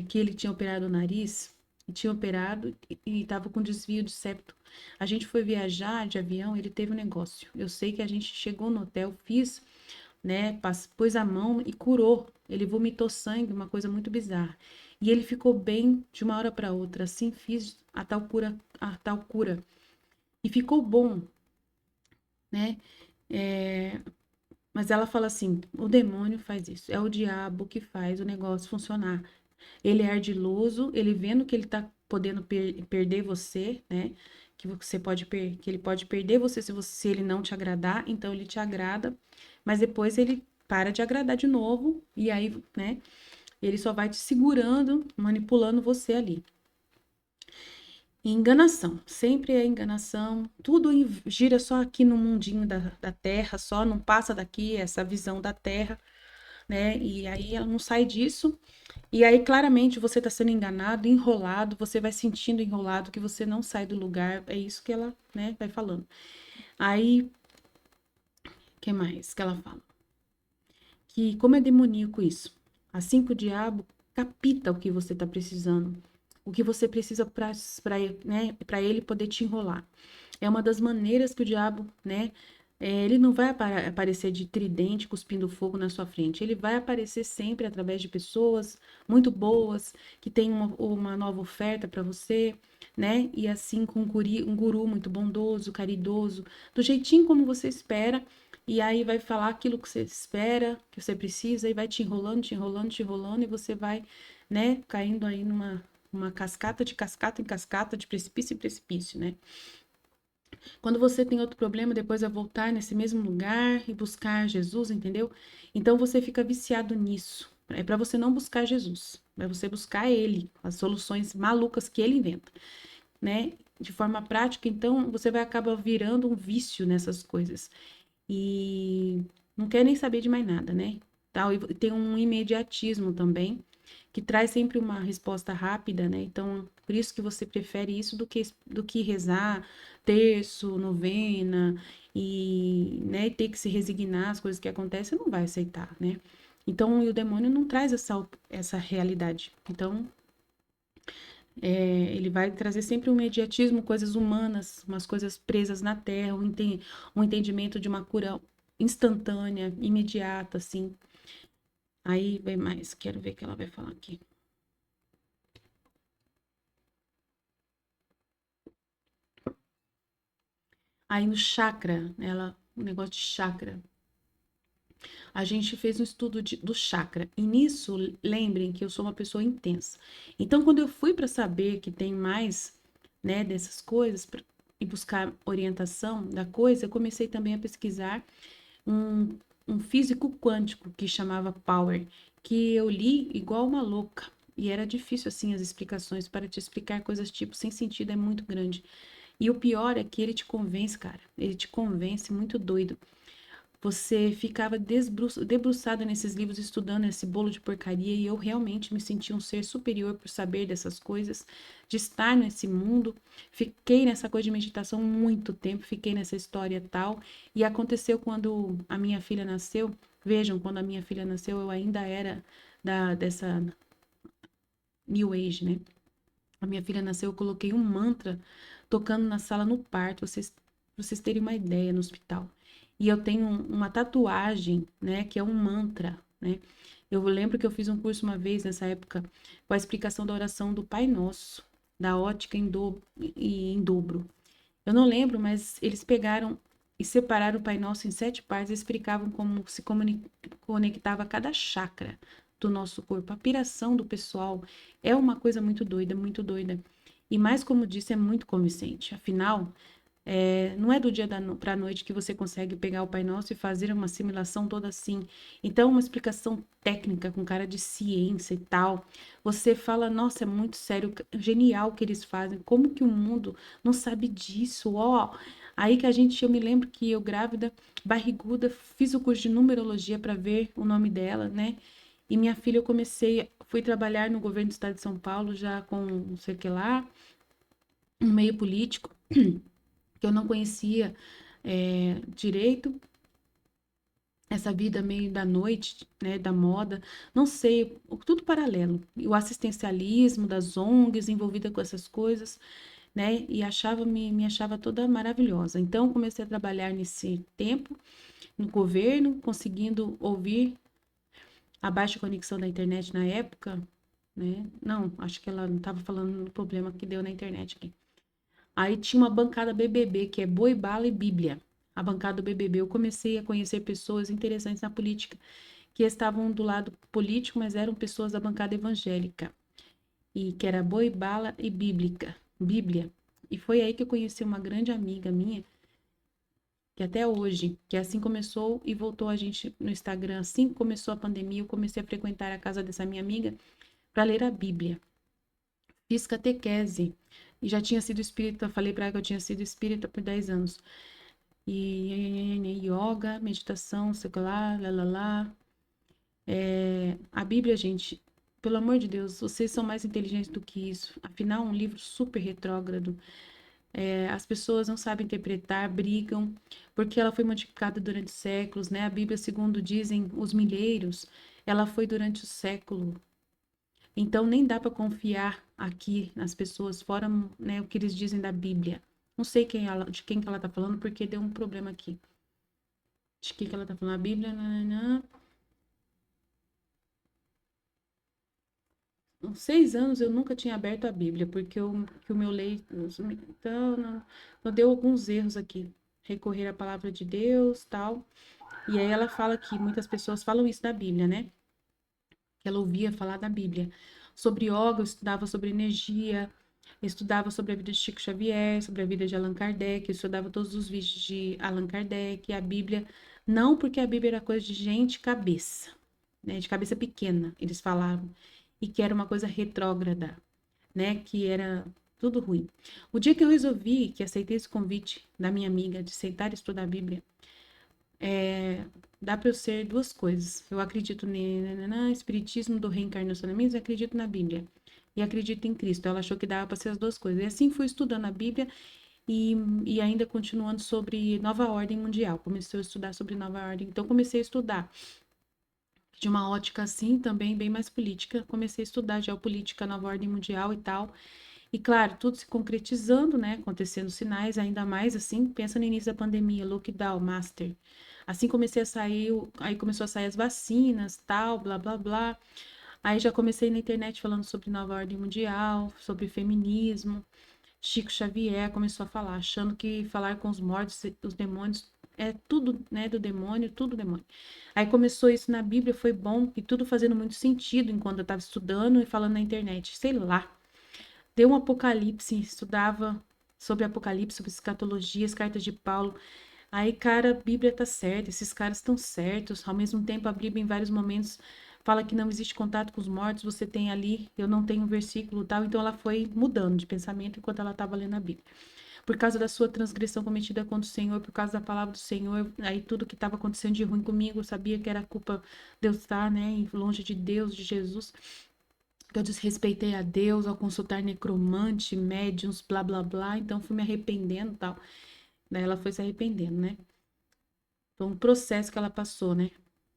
que ele tinha operado o nariz, e tinha operado e estava com desvio de septo. A gente foi viajar de avião, ele teve um negócio. Eu sei que a gente chegou no hotel, fiz, né, pôs a mão e curou. Ele vomitou sangue, uma coisa muito bizarra. E ele ficou bem de 1 hora para outra. Assim fiz a tal cura, a tal cura. E ficou bom, né? É, mas ela fala assim: o demônio faz isso, é o diabo que faz o negócio funcionar. Ele é ardiloso, ele vendo que ele tá podendo perder você, né? Que você pode que ele pode perder você se ele não te agradar, então ele te agrada, mas depois ele para de agradar de novo, e aí, né? Ele só vai te segurando, manipulando você ali. Enganação, sempre é enganação, tudo gira só aqui no mundinho da Terra, só não passa daqui, essa visão da Terra, né? E aí ela não sai disso, e aí claramente você está sendo enganado, enrolado, você vai sentindo enrolado que você não sai do lugar, é isso que ela, né, vai falando. Aí, que mais que ela fala? Que como é demoníaco isso, assim que o diabo capta o que você está precisando, o que você precisa para, né, para ele poder te enrolar. É uma das maneiras que o diabo, né, ele não vai aparecer de tridente cuspindo fogo na sua frente. Ele vai aparecer sempre através de pessoas muito boas, que têm uma nova oferta para você, né? E assim com um guru muito bondoso, caridoso, do jeitinho como você espera. E aí vai falar aquilo que você espera, que você precisa, e vai te enrolando, te enrolando, te enrolando, e você vai, né, caindo aí numa uma cascata de cascata em cascata, de precipício em precipício, né? Quando você tem outro problema, depois vai voltar nesse mesmo lugar e buscar Jesus, entendeu? Então você fica viciado nisso. É para você não buscar Jesus, é você buscar ele, as soluções malucas que ele inventa, né? De forma prática, então você vai acabar virando um vício nessas coisas e não quer nem saber de mais nada, né? Tal, e tem um imediatismo também que traz sempre uma resposta rápida, né? Então, por isso que você prefere isso do que rezar terço, novena e, né, ter que se resignar às coisas que acontecem, você não vai aceitar, né? Então, e o demônio não traz essa realidade. Então, ele vai trazer sempre um imediatismo, coisas humanas, umas coisas presas na terra, um entendimento de uma cura instantânea, imediata, assim. Aí vem mais, quero ver o que ela vai falar aqui. Aí no chakra, o negócio de chakra, a gente fez um estudo do chakra. E nisso, lembrem que eu sou uma pessoa intensa. Então, quando eu fui para saber que tem mais, né, dessas coisas e buscar orientação da coisa, eu comecei também a pesquisar um, um físico quântico que chamava Power, que eu li igual uma louca. E era difícil, assim, as explicações. Para te explicar coisas tipo sem sentido é muito grande. E o pior é que ele te convence, cara. Ele te convence muito doido. Você ficava debruçada nesses livros estudando esse bolo de porcaria e eu realmente me senti um ser superior por saber dessas coisas, de estar nesse mundo. Fiquei nessa coisa de meditação muito tempo, fiquei nessa história tal. E aconteceu quando a minha filha nasceu. Vejam, quando a minha filha nasceu, eu ainda era dessa New Age, né? A minha filha nasceu, eu coloquei um mantra tocando na sala no parto, vocês terem uma ideia, no hospital. E eu tenho uma tatuagem, né, que é um mantra, né? Eu lembro que eu fiz um curso uma vez, nessa época, com a explicação da oração do Pai Nosso, da ótica em dobro. Eu não lembro, mas eles pegaram e separaram o Pai Nosso em 7 partes e explicavam como se conectava cada chakra do nosso corpo. A piração do pessoal é uma coisa muito doida, muito doida. E mais, como disse, é muito convincente. Afinal, não é do dia para a noite que você consegue pegar o Pai Nosso e fazer uma assimilação toda assim. Então, uma explicação técnica com cara de ciência e tal. Você fala, nossa, é muito sério, genial o que eles fazem. Como que o mundo não sabe disso? Ó, aí que eu me lembro que eu grávida, barriguda, fiz o curso de numerologia para ver o nome dela, né? E minha filha, fui trabalhar no governo do estado de São Paulo já com não sei o que lá, um meio político que eu não conhecia direito, essa vida meio da noite, né, da moda, não sei, tudo paralelo. E o assistencialismo das ONGs envolvida com essas coisas, né, e me achava toda maravilhosa. Então, comecei a trabalhar nesse tempo, no governo, conseguindo ouvir a baixa conexão da internet na época, né? Não, acho que ela não estava falando do problema que deu na internet aqui. Aí tinha uma bancada BBB, que é Boi, Bala e Bíblia. A bancada do BBB, eu comecei a conhecer pessoas interessantes na política, que estavam do lado político, mas eram pessoas da bancada evangélica, e que era Boi, Bala e Bíblia. E foi aí que eu conheci uma grande amiga minha, que até hoje, que assim começou e voltou a gente no Instagram, assim que começou a pandemia, eu comecei a frequentar a casa dessa minha amiga para ler a Bíblia. Fiz catequese e já tinha sido espírita, falei para ela que eu tinha sido espírita por 10 anos. E yoga, meditação, sei lá, lá. A Bíblia, gente, pelo amor de Deus, vocês são mais inteligentes do que isso. Afinal, é um livro super retrógrado. As pessoas não sabem interpretar, brigam, porque ela foi modificada durante séculos, né? A Bíblia, segundo dizem os milheiros, ela foi durante o século. Então, nem dá para confiar aqui nas pessoas, fora, né, o que eles dizem da Bíblia. Não sei de quem que ela tá falando, porque deu um problema aqui. De que ela tá falando? A Bíblia, nananã. Há 6 anos eu nunca tinha aberto a Bíblia, porque que o meu leito. Então, não deu alguns erros aqui. Recorrer à palavra de Deus, tal. E aí ela fala que muitas pessoas falam isso da Bíblia, né? Que ela ouvia falar da Bíblia. Sobre yoga, eu estudava sobre energia, eu estudava sobre a vida de Chico Xavier, sobre a vida de Allan Kardec, eu estudava todos os vídeos de Allan Kardec, a Bíblia. Não porque a Bíblia era coisa de gente cabeça, né? De cabeça pequena, eles falavam. E que era uma coisa retrógrada, né? Que era tudo ruim. O dia que eu resolvi, que aceitei esse convite da minha amiga de sentar e estudar a Bíblia, dá para eu ser duas coisas. Eu acredito no espiritismo do reencarnacionismo e acredito na Bíblia. E acredito em Cristo. Ela achou que dava para ser as duas coisas. E assim fui estudando a Bíblia e ainda continuando sobre nova ordem mundial. Comecei a estudar sobre nova ordem. Então, comecei a estudar de uma ótica assim, também bem mais política. Comecei a estudar geopolítica, nova ordem mundial e tal. E claro, tudo se concretizando, né? Acontecendo sinais, ainda mais assim, pensa no início da pandemia, lockdown, master. Assim comecei a sair, aí começou a sair as vacinas, tal, blá, blá, blá. Aí já comecei na internet falando sobre nova ordem mundial, sobre feminismo. Chico Xavier começou a falar, achando que falar com os mortos, os demônios, é tudo, né, do demônio, tudo demônio. Aí começou isso na Bíblia, foi bom, e tudo fazendo muito sentido enquanto eu estava estudando e falando na internet. Sei lá, deu um apocalipse, estudava sobre apocalipse, sobre escatologia, as cartas de Paulo. Aí, cara, a Bíblia tá certa, esses caras estão certos. Ao mesmo tempo, a Bíblia, em vários momentos, fala que não existe contato com os mortos, você tem ali, eu não tenho um versículo tal. Então, ela foi mudando de pensamento enquanto ela estava lendo a Bíblia. Por causa da sua transgressão cometida contra o Senhor, por causa da palavra do Senhor, aí tudo que estava acontecendo de ruim comigo, eu sabia que era culpa de eu estar, né, longe de Deus, de Jesus. Que eu desrespeitei a Deus ao consultar necromante, médiums, blá blá blá, então fui me arrependendo e tal. Daí ela foi se arrependendo, né? Foi um processo que ela passou, né?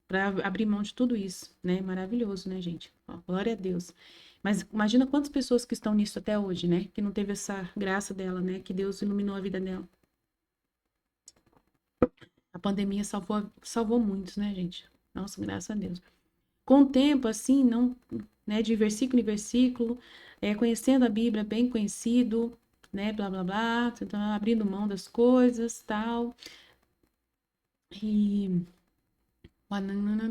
Pra abrir mão de tudo isso, né? Maravilhoso, né, gente? Ó, glória a Deus. Mas imagina quantas pessoas que estão nisso até hoje, né? Que não teve essa graça dela, né? Que Deus iluminou a vida dela. A pandemia salvou muitos, né, gente? Nossa, graças a Deus. Com o tempo, assim, não, né, de versículo em versículo, conhecendo a Bíblia, bem conhecido, né, blá, blá, blá, tentando abrindo mão das coisas, tal. E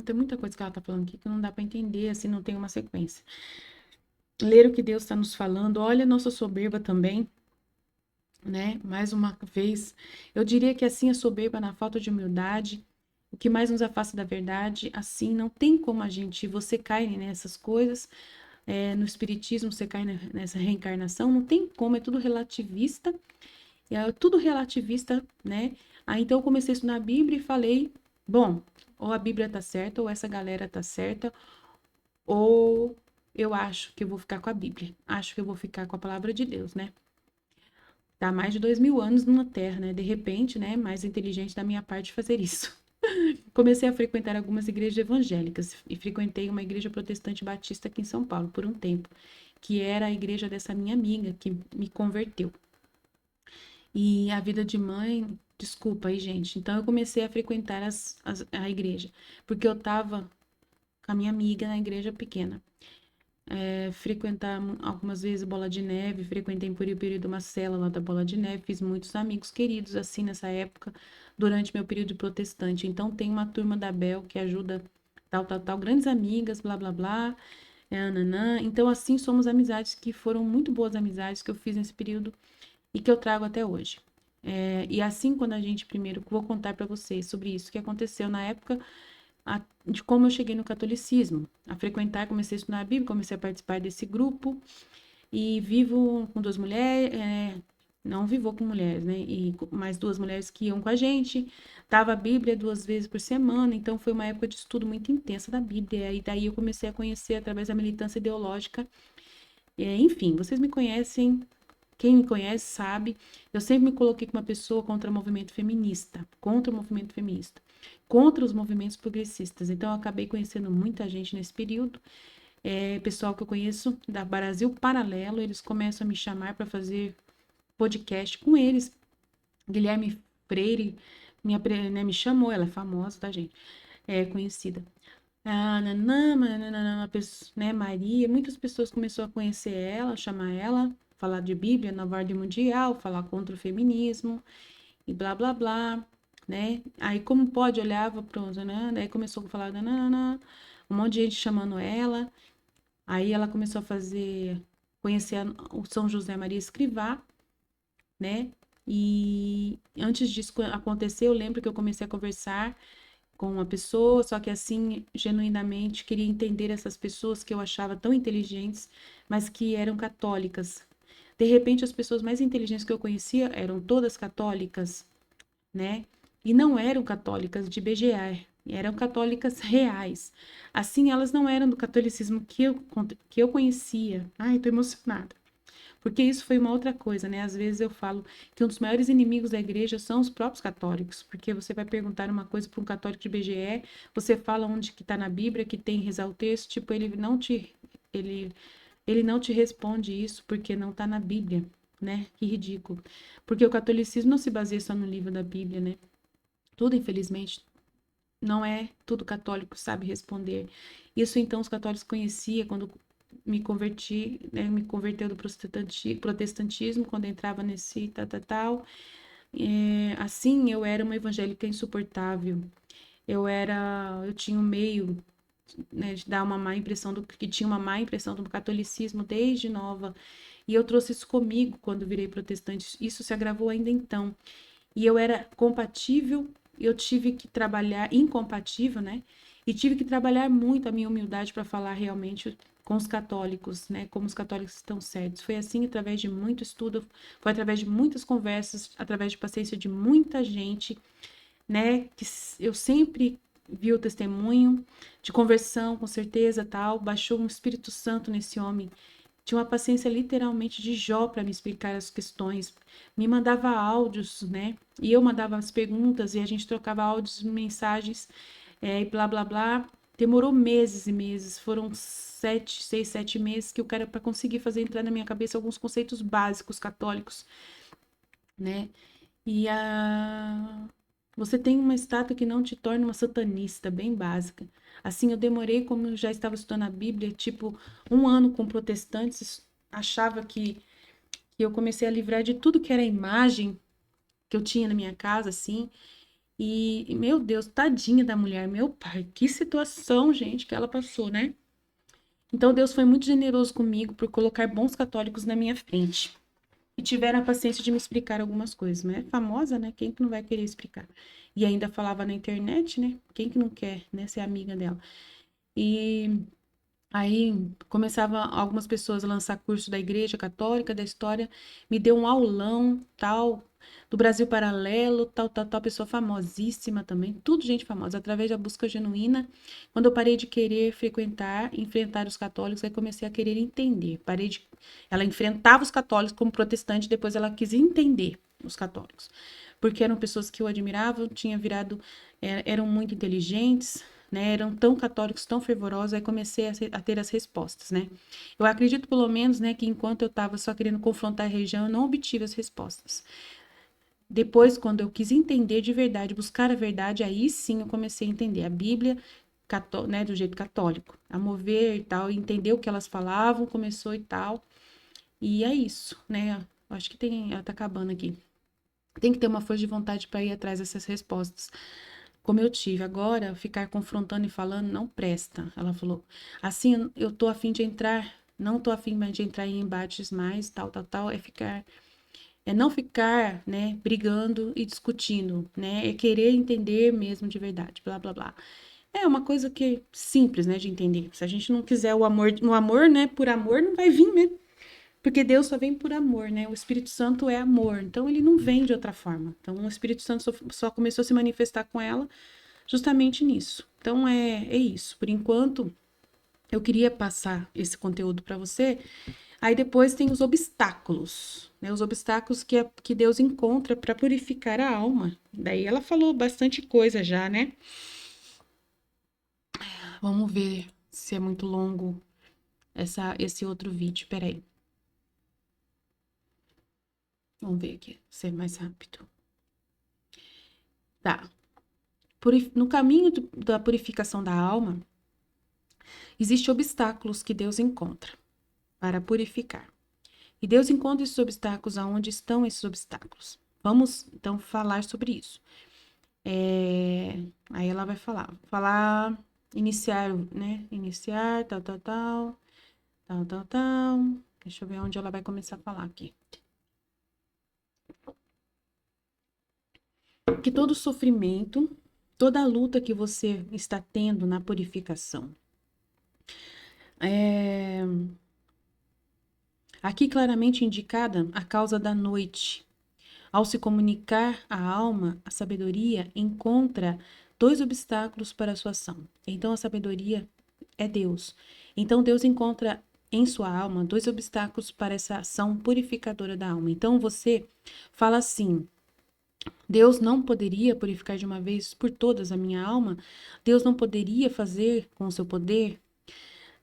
tem muita coisa que ela tá falando aqui que não dá para entender, assim, não tem uma sequência. Ler o que Deus está nos falando, olha a nossa soberba também, né? Mais uma vez, eu diria que assim a soberba na falta de humildade, o que mais nos afasta da verdade, assim não tem como você cai nessas coisas, no espiritismo você cai nessa reencarnação, não tem como, é tudo relativista, tudo relativista, né? Aí então eu comecei a estudar a Bíblia e falei, bom, ou a Bíblia tá certa, ou essa galera tá certa, ou eu acho que eu vou ficar com a Bíblia, acho que eu vou ficar com a palavra de Deus, né? Tá mais de 2000 anos numa terra, né? De repente, né? Mais inteligente da minha parte fazer isso. Comecei a frequentar algumas igrejas evangélicas e frequentei uma igreja protestante batista aqui em São Paulo por um tempo, que era a igreja dessa minha amiga que me converteu. E a vida de mãe, desculpa aí, gente. Então eu comecei a frequentar a igreja, porque eu tava com a minha amiga na igreja pequena. Frequentar algumas vezes Bola de Neve, frequentei por um período uma cela lá da Bola de Neve, fiz muitos amigos queridos assim nessa época, durante meu período protestante. Então tem uma turma da Bel que ajuda tal, tal, tal, grandes amigas, blá, blá, blá, nanã. Então assim somos amizades que foram muito boas amizades que eu fiz nesse período e que eu trago até hoje. E assim, quando a gente primeiro, vou contar para vocês sobre isso que aconteceu na época de como eu cheguei no catolicismo, a frequentar, comecei a estudar a Bíblia, comecei a participar desse grupo e vivo com duas mulheres, não vivo com mulheres, né? E mais duas mulheres que iam com a gente, dava a Bíblia 2 vezes por semana, então foi uma época de estudo muito intensa da Bíblia, e daí eu comecei a conhecer através da militância ideológica. Enfim, vocês me conhecem, quem me conhece sabe, eu sempre me coloquei como uma pessoa contra o movimento feminista, contra os movimentos progressistas. Então, eu acabei conhecendo muita gente nesse período. Pessoal que eu conheço da Brasil Paralelo, eles começam a me chamar para fazer podcast com eles. Guilherme Freire me chamou, ela é famosa, tá, gente? É conhecida. Né, Maria, muitas pessoas começaram a conhecer ela, chamar ela, falar de Bíblia, nova ordem mundial, falar contra o feminismo e blá blá blá, né? Aí como pode olhava para né? Daí começou a falar nanana, um monte de gente chamando ela. Aí ela começou a conhecer o São José Maria Escrivá, né? E antes disso acontecer, eu lembro que eu comecei a conversar com uma pessoa, só que assim, genuinamente queria entender essas pessoas que eu achava tão inteligentes, mas que eram católicas. De repente, as pessoas mais inteligentes que eu conhecia eram todas católicas, né? E não eram católicas de BGR, eram católicas reais. Assim, elas não eram do catolicismo que eu conhecia. Ai, tô emocionada. Porque isso foi uma outra coisa, né? Às vezes eu falo que um dos maiores inimigos da igreja são os próprios católicos, porque você vai perguntar uma coisa para um católico de BGE, você fala onde que está na Bíblia, que tem rezar o texto, tipo, ele, ele não te responde isso porque não está na Bíblia, né? Que ridículo. Porque o catolicismo não se baseia só no livro da Bíblia, né? Tudo, infelizmente, não é tudo católico sabe responder. Isso então os católicos conhecia quando me converti, né, me converteu do protestantismo, quando entrava nesse tal. Assim, eu era uma evangélica insuportável. Eu tinha um meio, né, de dar uma má impressão que tinha uma má impressão do catolicismo desde nova. E eu trouxe isso comigo quando virei protestante. Isso se agravou ainda então. E eu era compatível, eu tive que trabalhar incompatível, né? E tive que trabalhar muito a minha humildade para falar realmente com os católicos, né? Como os católicos estão certos. Foi assim, através de muito estudo, foi através de muitas conversas, através de paciência de muita gente, né? Que eu sempre vi o testemunho de conversão, com certeza, tal. Baixou um Espírito Santo nesse homem, tinha uma paciência literalmente de Jó para me explicar as questões. Me mandava áudios, né? E eu mandava as perguntas e a gente trocava áudios, mensagens, e blá blá blá. Demorou meses e meses, foram 6, 7 meses que eu quero para conseguir fazer entrar na minha cabeça alguns conceitos básicos católicos, né? E Você tem uma estátua que não te torna uma satanista, bem básica. Assim, eu demorei, como eu já estava estudando a Bíblia, tipo, 1 ano com protestantes, achava que eu comecei a livrar de tudo que era imagem que eu tinha na minha casa, assim. E, meu Deus, tadinha da mulher, meu pai, que situação, gente, que ela passou, né? Então, Deus foi muito generoso comigo por colocar bons católicos na minha frente. E tiveram a paciência de me explicar algumas coisas. Mas é famosa, né? Quem que não vai querer explicar? E ainda falava na internet, né? Quem que não quer, né, ser amiga dela? E aí começava algumas pessoas a lançar curso da Igreja Católica, da história, me deu um aulão, tal, do Brasil Paralelo, tal, tal, tal, pessoa famosíssima também, tudo gente famosa, através da busca genuína. Quando eu parei de querer frequentar, enfrentar os católicos, aí comecei a querer entender. Ela enfrentava os católicos como protestante, depois ela quis entender os católicos, porque eram pessoas que eu admirava, tinha virado, eram muito inteligentes, né, eram tão católicos, tão fervorosos, aí comecei a ter as respostas, né. Eu acredito, pelo menos, né, que enquanto eu estava só querendo confrontar a religião, eu não obtive as respostas. Depois, quando eu quis entender de verdade, buscar a verdade, aí sim eu comecei a entender a Bíblia, né, do jeito católico, a mover e tal, entender o que elas falavam, começou e tal. E é isso, né? Acho que tem, ela tá acabando aqui. Tem que ter uma força de vontade para ir atrás dessas respostas. Como eu tive agora, ficar confrontando e falando não presta. Ela falou, assim, eu tô a fim de entrar, não tô a fim mais de entrar em embates mais, tal, tal, tal, é não ficar, né, brigando e discutindo, né, é querer entender mesmo de verdade, blá, blá, blá. É uma coisa que é simples, né, de entender. Se a gente não quiser o amor, no amor, né, por amor, não vai vir, né? Porque Deus só vem por amor, né? O Espírito Santo é amor, então ele não vem de outra forma. Então o Espírito Santo só começou a se manifestar com ela justamente nisso. Então é isso. Por enquanto, eu queria passar esse conteúdo para você. Aí depois tem os obstáculos, né? Os obstáculos que Deus encontra para purificar a alma. Daí ela falou bastante coisa já, né? Vamos ver se é muito longo esse outro vídeo. Peraí. Vamos ver aqui, ser mais rápido. Tá. No caminho da purificação da alma, existem obstáculos que Deus encontra para purificar. E Deus encontra esses obstáculos aonde estão esses obstáculos. Vamos, então, falar sobre isso. Aí ela vai falar, iniciar, né? Iniciar, tal, tal, tal, tal, tal, tal. Deixa eu ver onde ela vai começar a falar aqui. Que todo sofrimento, toda a luta que você está tendo na purificação, aqui claramente indicada a causa da noite. Ao se comunicar à alma, a sabedoria encontra 2 obstáculos para a sua ação. Então, a sabedoria é Deus. Então, Deus encontra em sua alma 2 obstáculos para essa ação purificadora da alma. Então, você fala assim: Deus não poderia purificar de uma vez por todas a minha alma? Deus não poderia fazer com o seu poder,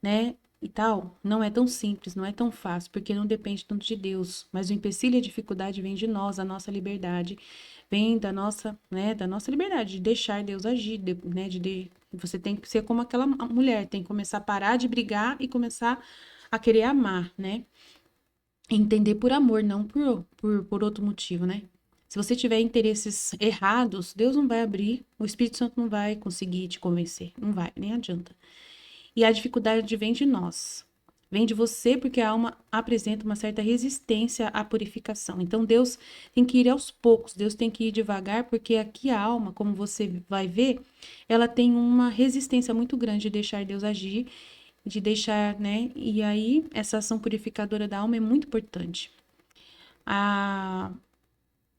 né? E tal, não é tão simples, não é tão fácil, porque não depende tanto de Deus, mas o empecilho e a dificuldade vem de nós, a nossa liberdade, vem da nossa, né, da nossa liberdade, de deixar Deus agir, né, você tem que ser como aquela mulher, tem que começar a parar de brigar e começar a querer amar, né, entender por amor, não por outro motivo, né. Se você tiver interesses errados, Deus não vai abrir, o Espírito Santo não vai conseguir te convencer, não vai, nem adianta. E a dificuldade vem de nós. Vem de você porque a alma apresenta uma certa resistência à purificação. Então Deus tem que ir aos poucos, Deus tem que ir devagar, porque aqui a alma, como você vai ver, ela tem uma resistência muito grande de deixar Deus agir, de deixar, né? E aí essa ação purificadora da alma é muito importante.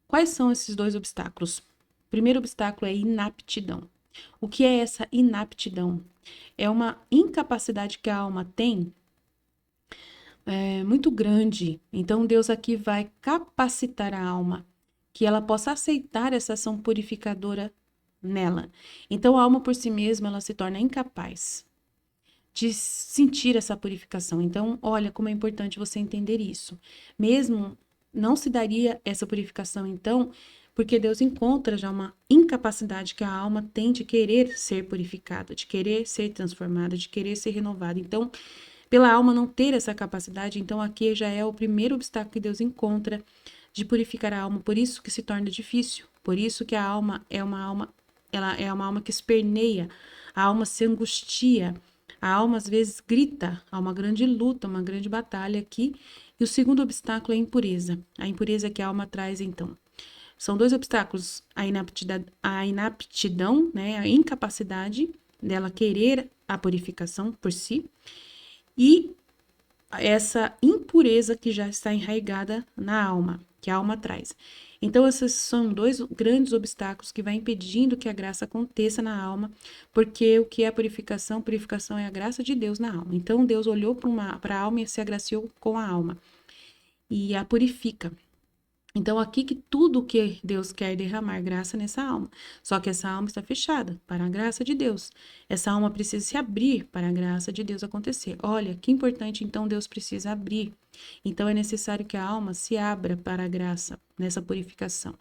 Quais são esses 2 obstáculos? O primeiro obstáculo é inaptidão. O que é essa inaptidão? É uma incapacidade que a alma tem muito grande. Então, Deus aqui vai capacitar a alma, que ela possa aceitar essa ação purificadora nela. Então, a alma por si mesma, ela se torna incapaz de sentir essa purificação. Então, olha como é importante você entender isso. Mesmo não se daria essa purificação, então, porque Deus encontra já uma incapacidade que a alma tem de querer ser purificada, de querer ser transformada, de querer ser renovada. Então, pela alma não ter essa capacidade, então aqui já é o primeiro obstáculo que Deus encontra de purificar a alma. Por isso que se torna difícil. Por isso que a alma é uma alma, ela é uma alma que esperneia, a alma se angustia, a alma às vezes grita, há uma grande luta, uma grande batalha aqui. E o segundo obstáculo é a impureza. A impureza que a alma traz, então. São dois obstáculos: a inaptidão, né, a incapacidade dela querer a purificação por si, e essa impureza que já está enraizada na alma, que a alma traz. Então, esses são dois grandes obstáculos que vai impedindo que a graça aconteça na alma, porque o que é a purificação? Purificação é a graça de Deus na alma. Então, Deus olhou para a alma e se agraciou com a alma e a purifica. Então, aqui que tudo que Deus quer derramar graça nessa alma. Só que essa alma está fechada para a graça de Deus. Essa alma precisa se abrir para a graça de Deus acontecer. Olha, que importante, então Deus precisa abrir. Então, é necessário que a alma se abra para a graça nessa purificação.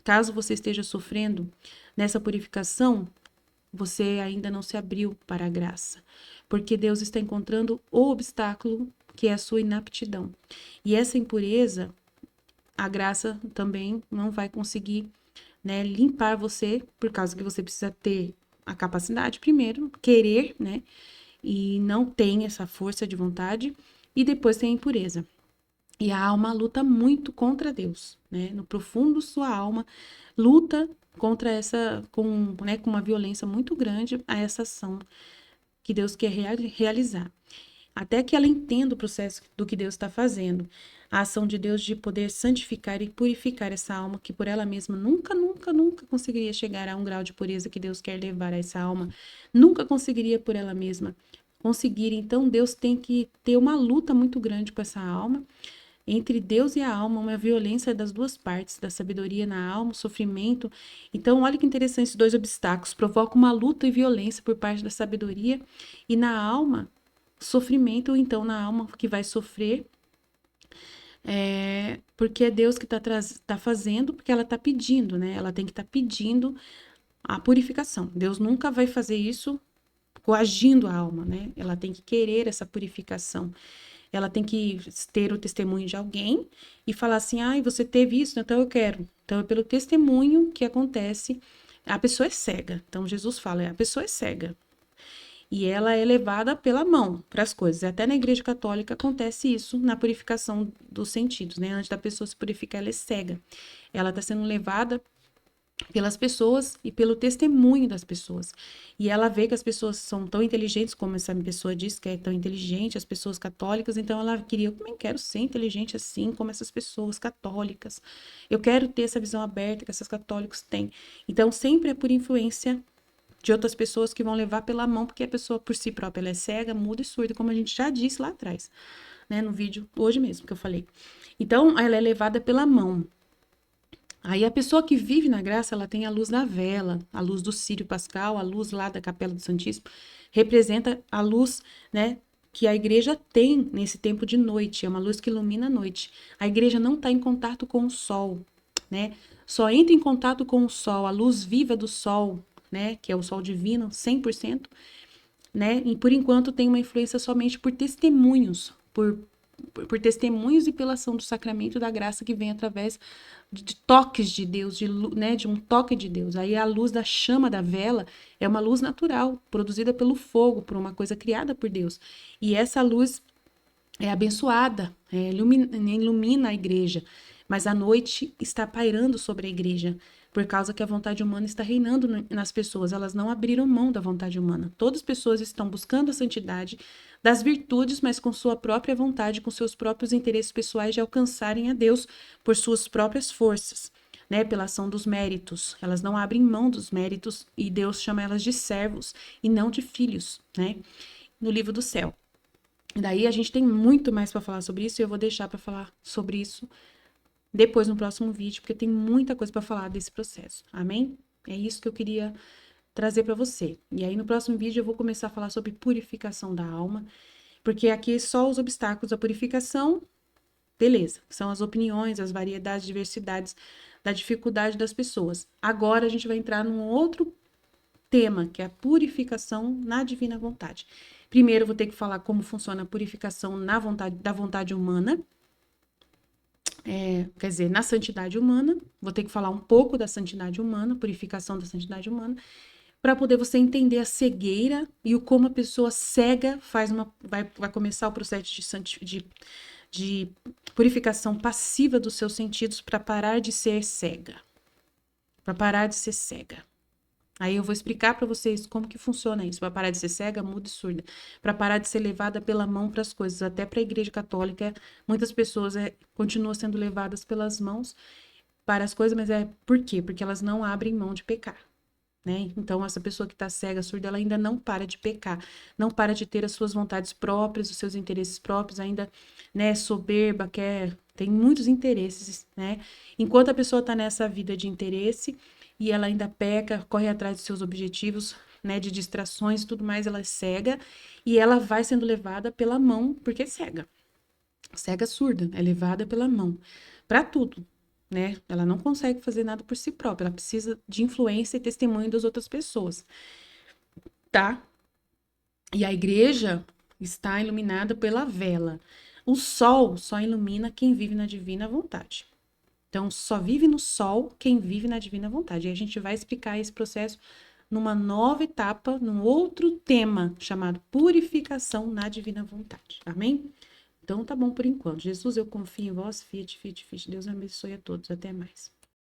Caso você esteja sofrendo nessa purificação, você ainda não se abriu para a graça, porque Deus está encontrando o obstáculo que é a sua inaptidão. E essa impureza, a graça também não vai conseguir, né, limpar você, por causa que você precisa ter a capacidade, primeiro, querer, né, e não tem essa força de vontade, e depois tem a impureza. E a alma luta muito contra Deus, né, no profundo sua alma luta contra com uma violência muito grande a essa ação que Deus quer realizar. Até que ela entenda o processo do que Deus está fazendo. A ação de Deus de poder santificar e purificar essa alma que por ela mesma nunca conseguiria chegar a um grau de pureza que Deus quer levar a essa alma. Nunca conseguiria por ela mesma conseguir. Então Deus tem que ter uma luta muito grande com essa alma. Entre Deus e a alma, uma violência das duas partes, da sabedoria na alma, o sofrimento. Então, olha que interessante, esses dois obstáculos provocam uma luta e violência por parte da sabedoria, e na alma, sofrimento, ou então na alma que vai sofrer, porque é Deus que tá fazendo, porque ela está pedindo, né? Ela tem que estar pedindo a purificação. Deus nunca vai fazer isso coagindo a alma, né? Ela tem que querer essa purificação. Ela tem que ter o testemunho de alguém e falar assim: ai, você teve isso, então eu quero. Então é pelo testemunho que acontece. A pessoa é cega. Então Jesus fala: a pessoa é cega. E ela é levada pela mão para as coisas. Até na Igreja Católica acontece isso na purificação dos sentidos, né? Antes da pessoa se purificar, ela é cega. Ela está sendo levada pelas pessoas e pelo testemunho das pessoas. E ela vê que as pessoas são tão inteligentes, como essa pessoa diz que é tão inteligente, as pessoas católicas, então ela queria: eu também quero ser inteligente assim como essas pessoas católicas. Eu quero ter essa visão aberta que esses católicos têm. Então sempre é por influência de outras pessoas que vão levar pela mão, porque a pessoa por si própria ela é cega, muda e surda, como a gente já disse lá atrás, né, no vídeo hoje mesmo que eu falei. Então ela é levada pela mão. Aí a pessoa que vive na graça, ela tem a luz da vela, a luz do Círio Pascal, a luz lá da Capela do Santíssimo, representa a luz, né, que a igreja tem nesse tempo de noite, é uma luz que ilumina a noite. A igreja não está em contato com o sol, né, só entra em contato com o sol, a luz viva do sol, né, que é o sol divino, 100%, né, e por enquanto tem uma influência somente por testemunhos, por testemunhos e pela ação do sacramento da graça que vem através de toques de Deus, né, de um toque de Deus. Aí a luz da chama da vela é uma luz natural, produzida pelo fogo, por uma coisa criada por Deus. E essa luz é abençoada, ilumina a igreja, mas a noite está pairando sobre a igreja, por causa que a vontade humana está reinando nas pessoas. Elas não abriram mão da vontade humana. Todas as pessoas estão buscando a santidade das virtudes, mas com sua própria vontade, com seus próprios interesses pessoais de alcançarem a Deus por suas próprias forças, né? Pela ação dos méritos. Elas não abrem mão dos méritos e Deus chama elas de servos e não de filhos, né? No livro do céu. Daí a gente tem muito mais para falar sobre isso e eu vou deixar para falar sobre isso depois no próximo vídeo, porque tem muita coisa para falar desse processo. Amém? É isso que eu queria trazer para você. E aí no próximo vídeo eu vou começar a falar sobre purificação da alma, porque aqui só os obstáculos da purificação Beleza, são as opiniões, as variedades, diversidades da dificuldade das pessoas. Agora a gente vai entrar num outro tema, que é a purificação na divina vontade. Primeiro, eu vou ter que falar como funciona a purificação na vontade, da vontade humana, quer dizer, na santidade humana. Vou ter que falar um pouco da santidade humana, purificação da santidade humana, para poder você entender a cegueira e o como a pessoa cega vai começar o processo de purificação passiva dos seus sentidos para parar de ser cega. Para parar de ser cega. Aí eu vou explicar para vocês como que funciona isso. Para parar de ser cega, muda e surda. Para parar de ser levada pela mão para as coisas. Até para a Igreja Católica, muitas pessoas continuam sendo levadas pelas mãos para as coisas, mas por quê? Porque elas não abrem mão de pecar. Né? Então, essa pessoa que está cega, surda, ela ainda não para de pecar, não para de ter as suas vontades próprias, os seus interesses próprios, ainda, né, soberba, tem muitos interesses, né? Enquanto a pessoa está nessa vida de interesse e ela ainda peca, corre atrás dos seus objetivos, né, de distrações e tudo mais, ela é cega e ela vai sendo levada pela mão, porque é cega. Cega surda, é levada pela mão, para tudo. Né? Ela não consegue fazer nada por si própria, ela precisa de influência e testemunho das outras pessoas, tá? E a igreja está iluminada pela vela. O sol só ilumina quem vive na divina vontade. Então, só vive no sol quem vive na divina vontade. E a gente vai explicar esse processo numa nova etapa, num outro tema chamado purificação na divina vontade. Amém? Então, tá bom por enquanto. Jesus, eu confio em vós, fiat, fiat, fiat. Deus abençoe a todos. Até mais.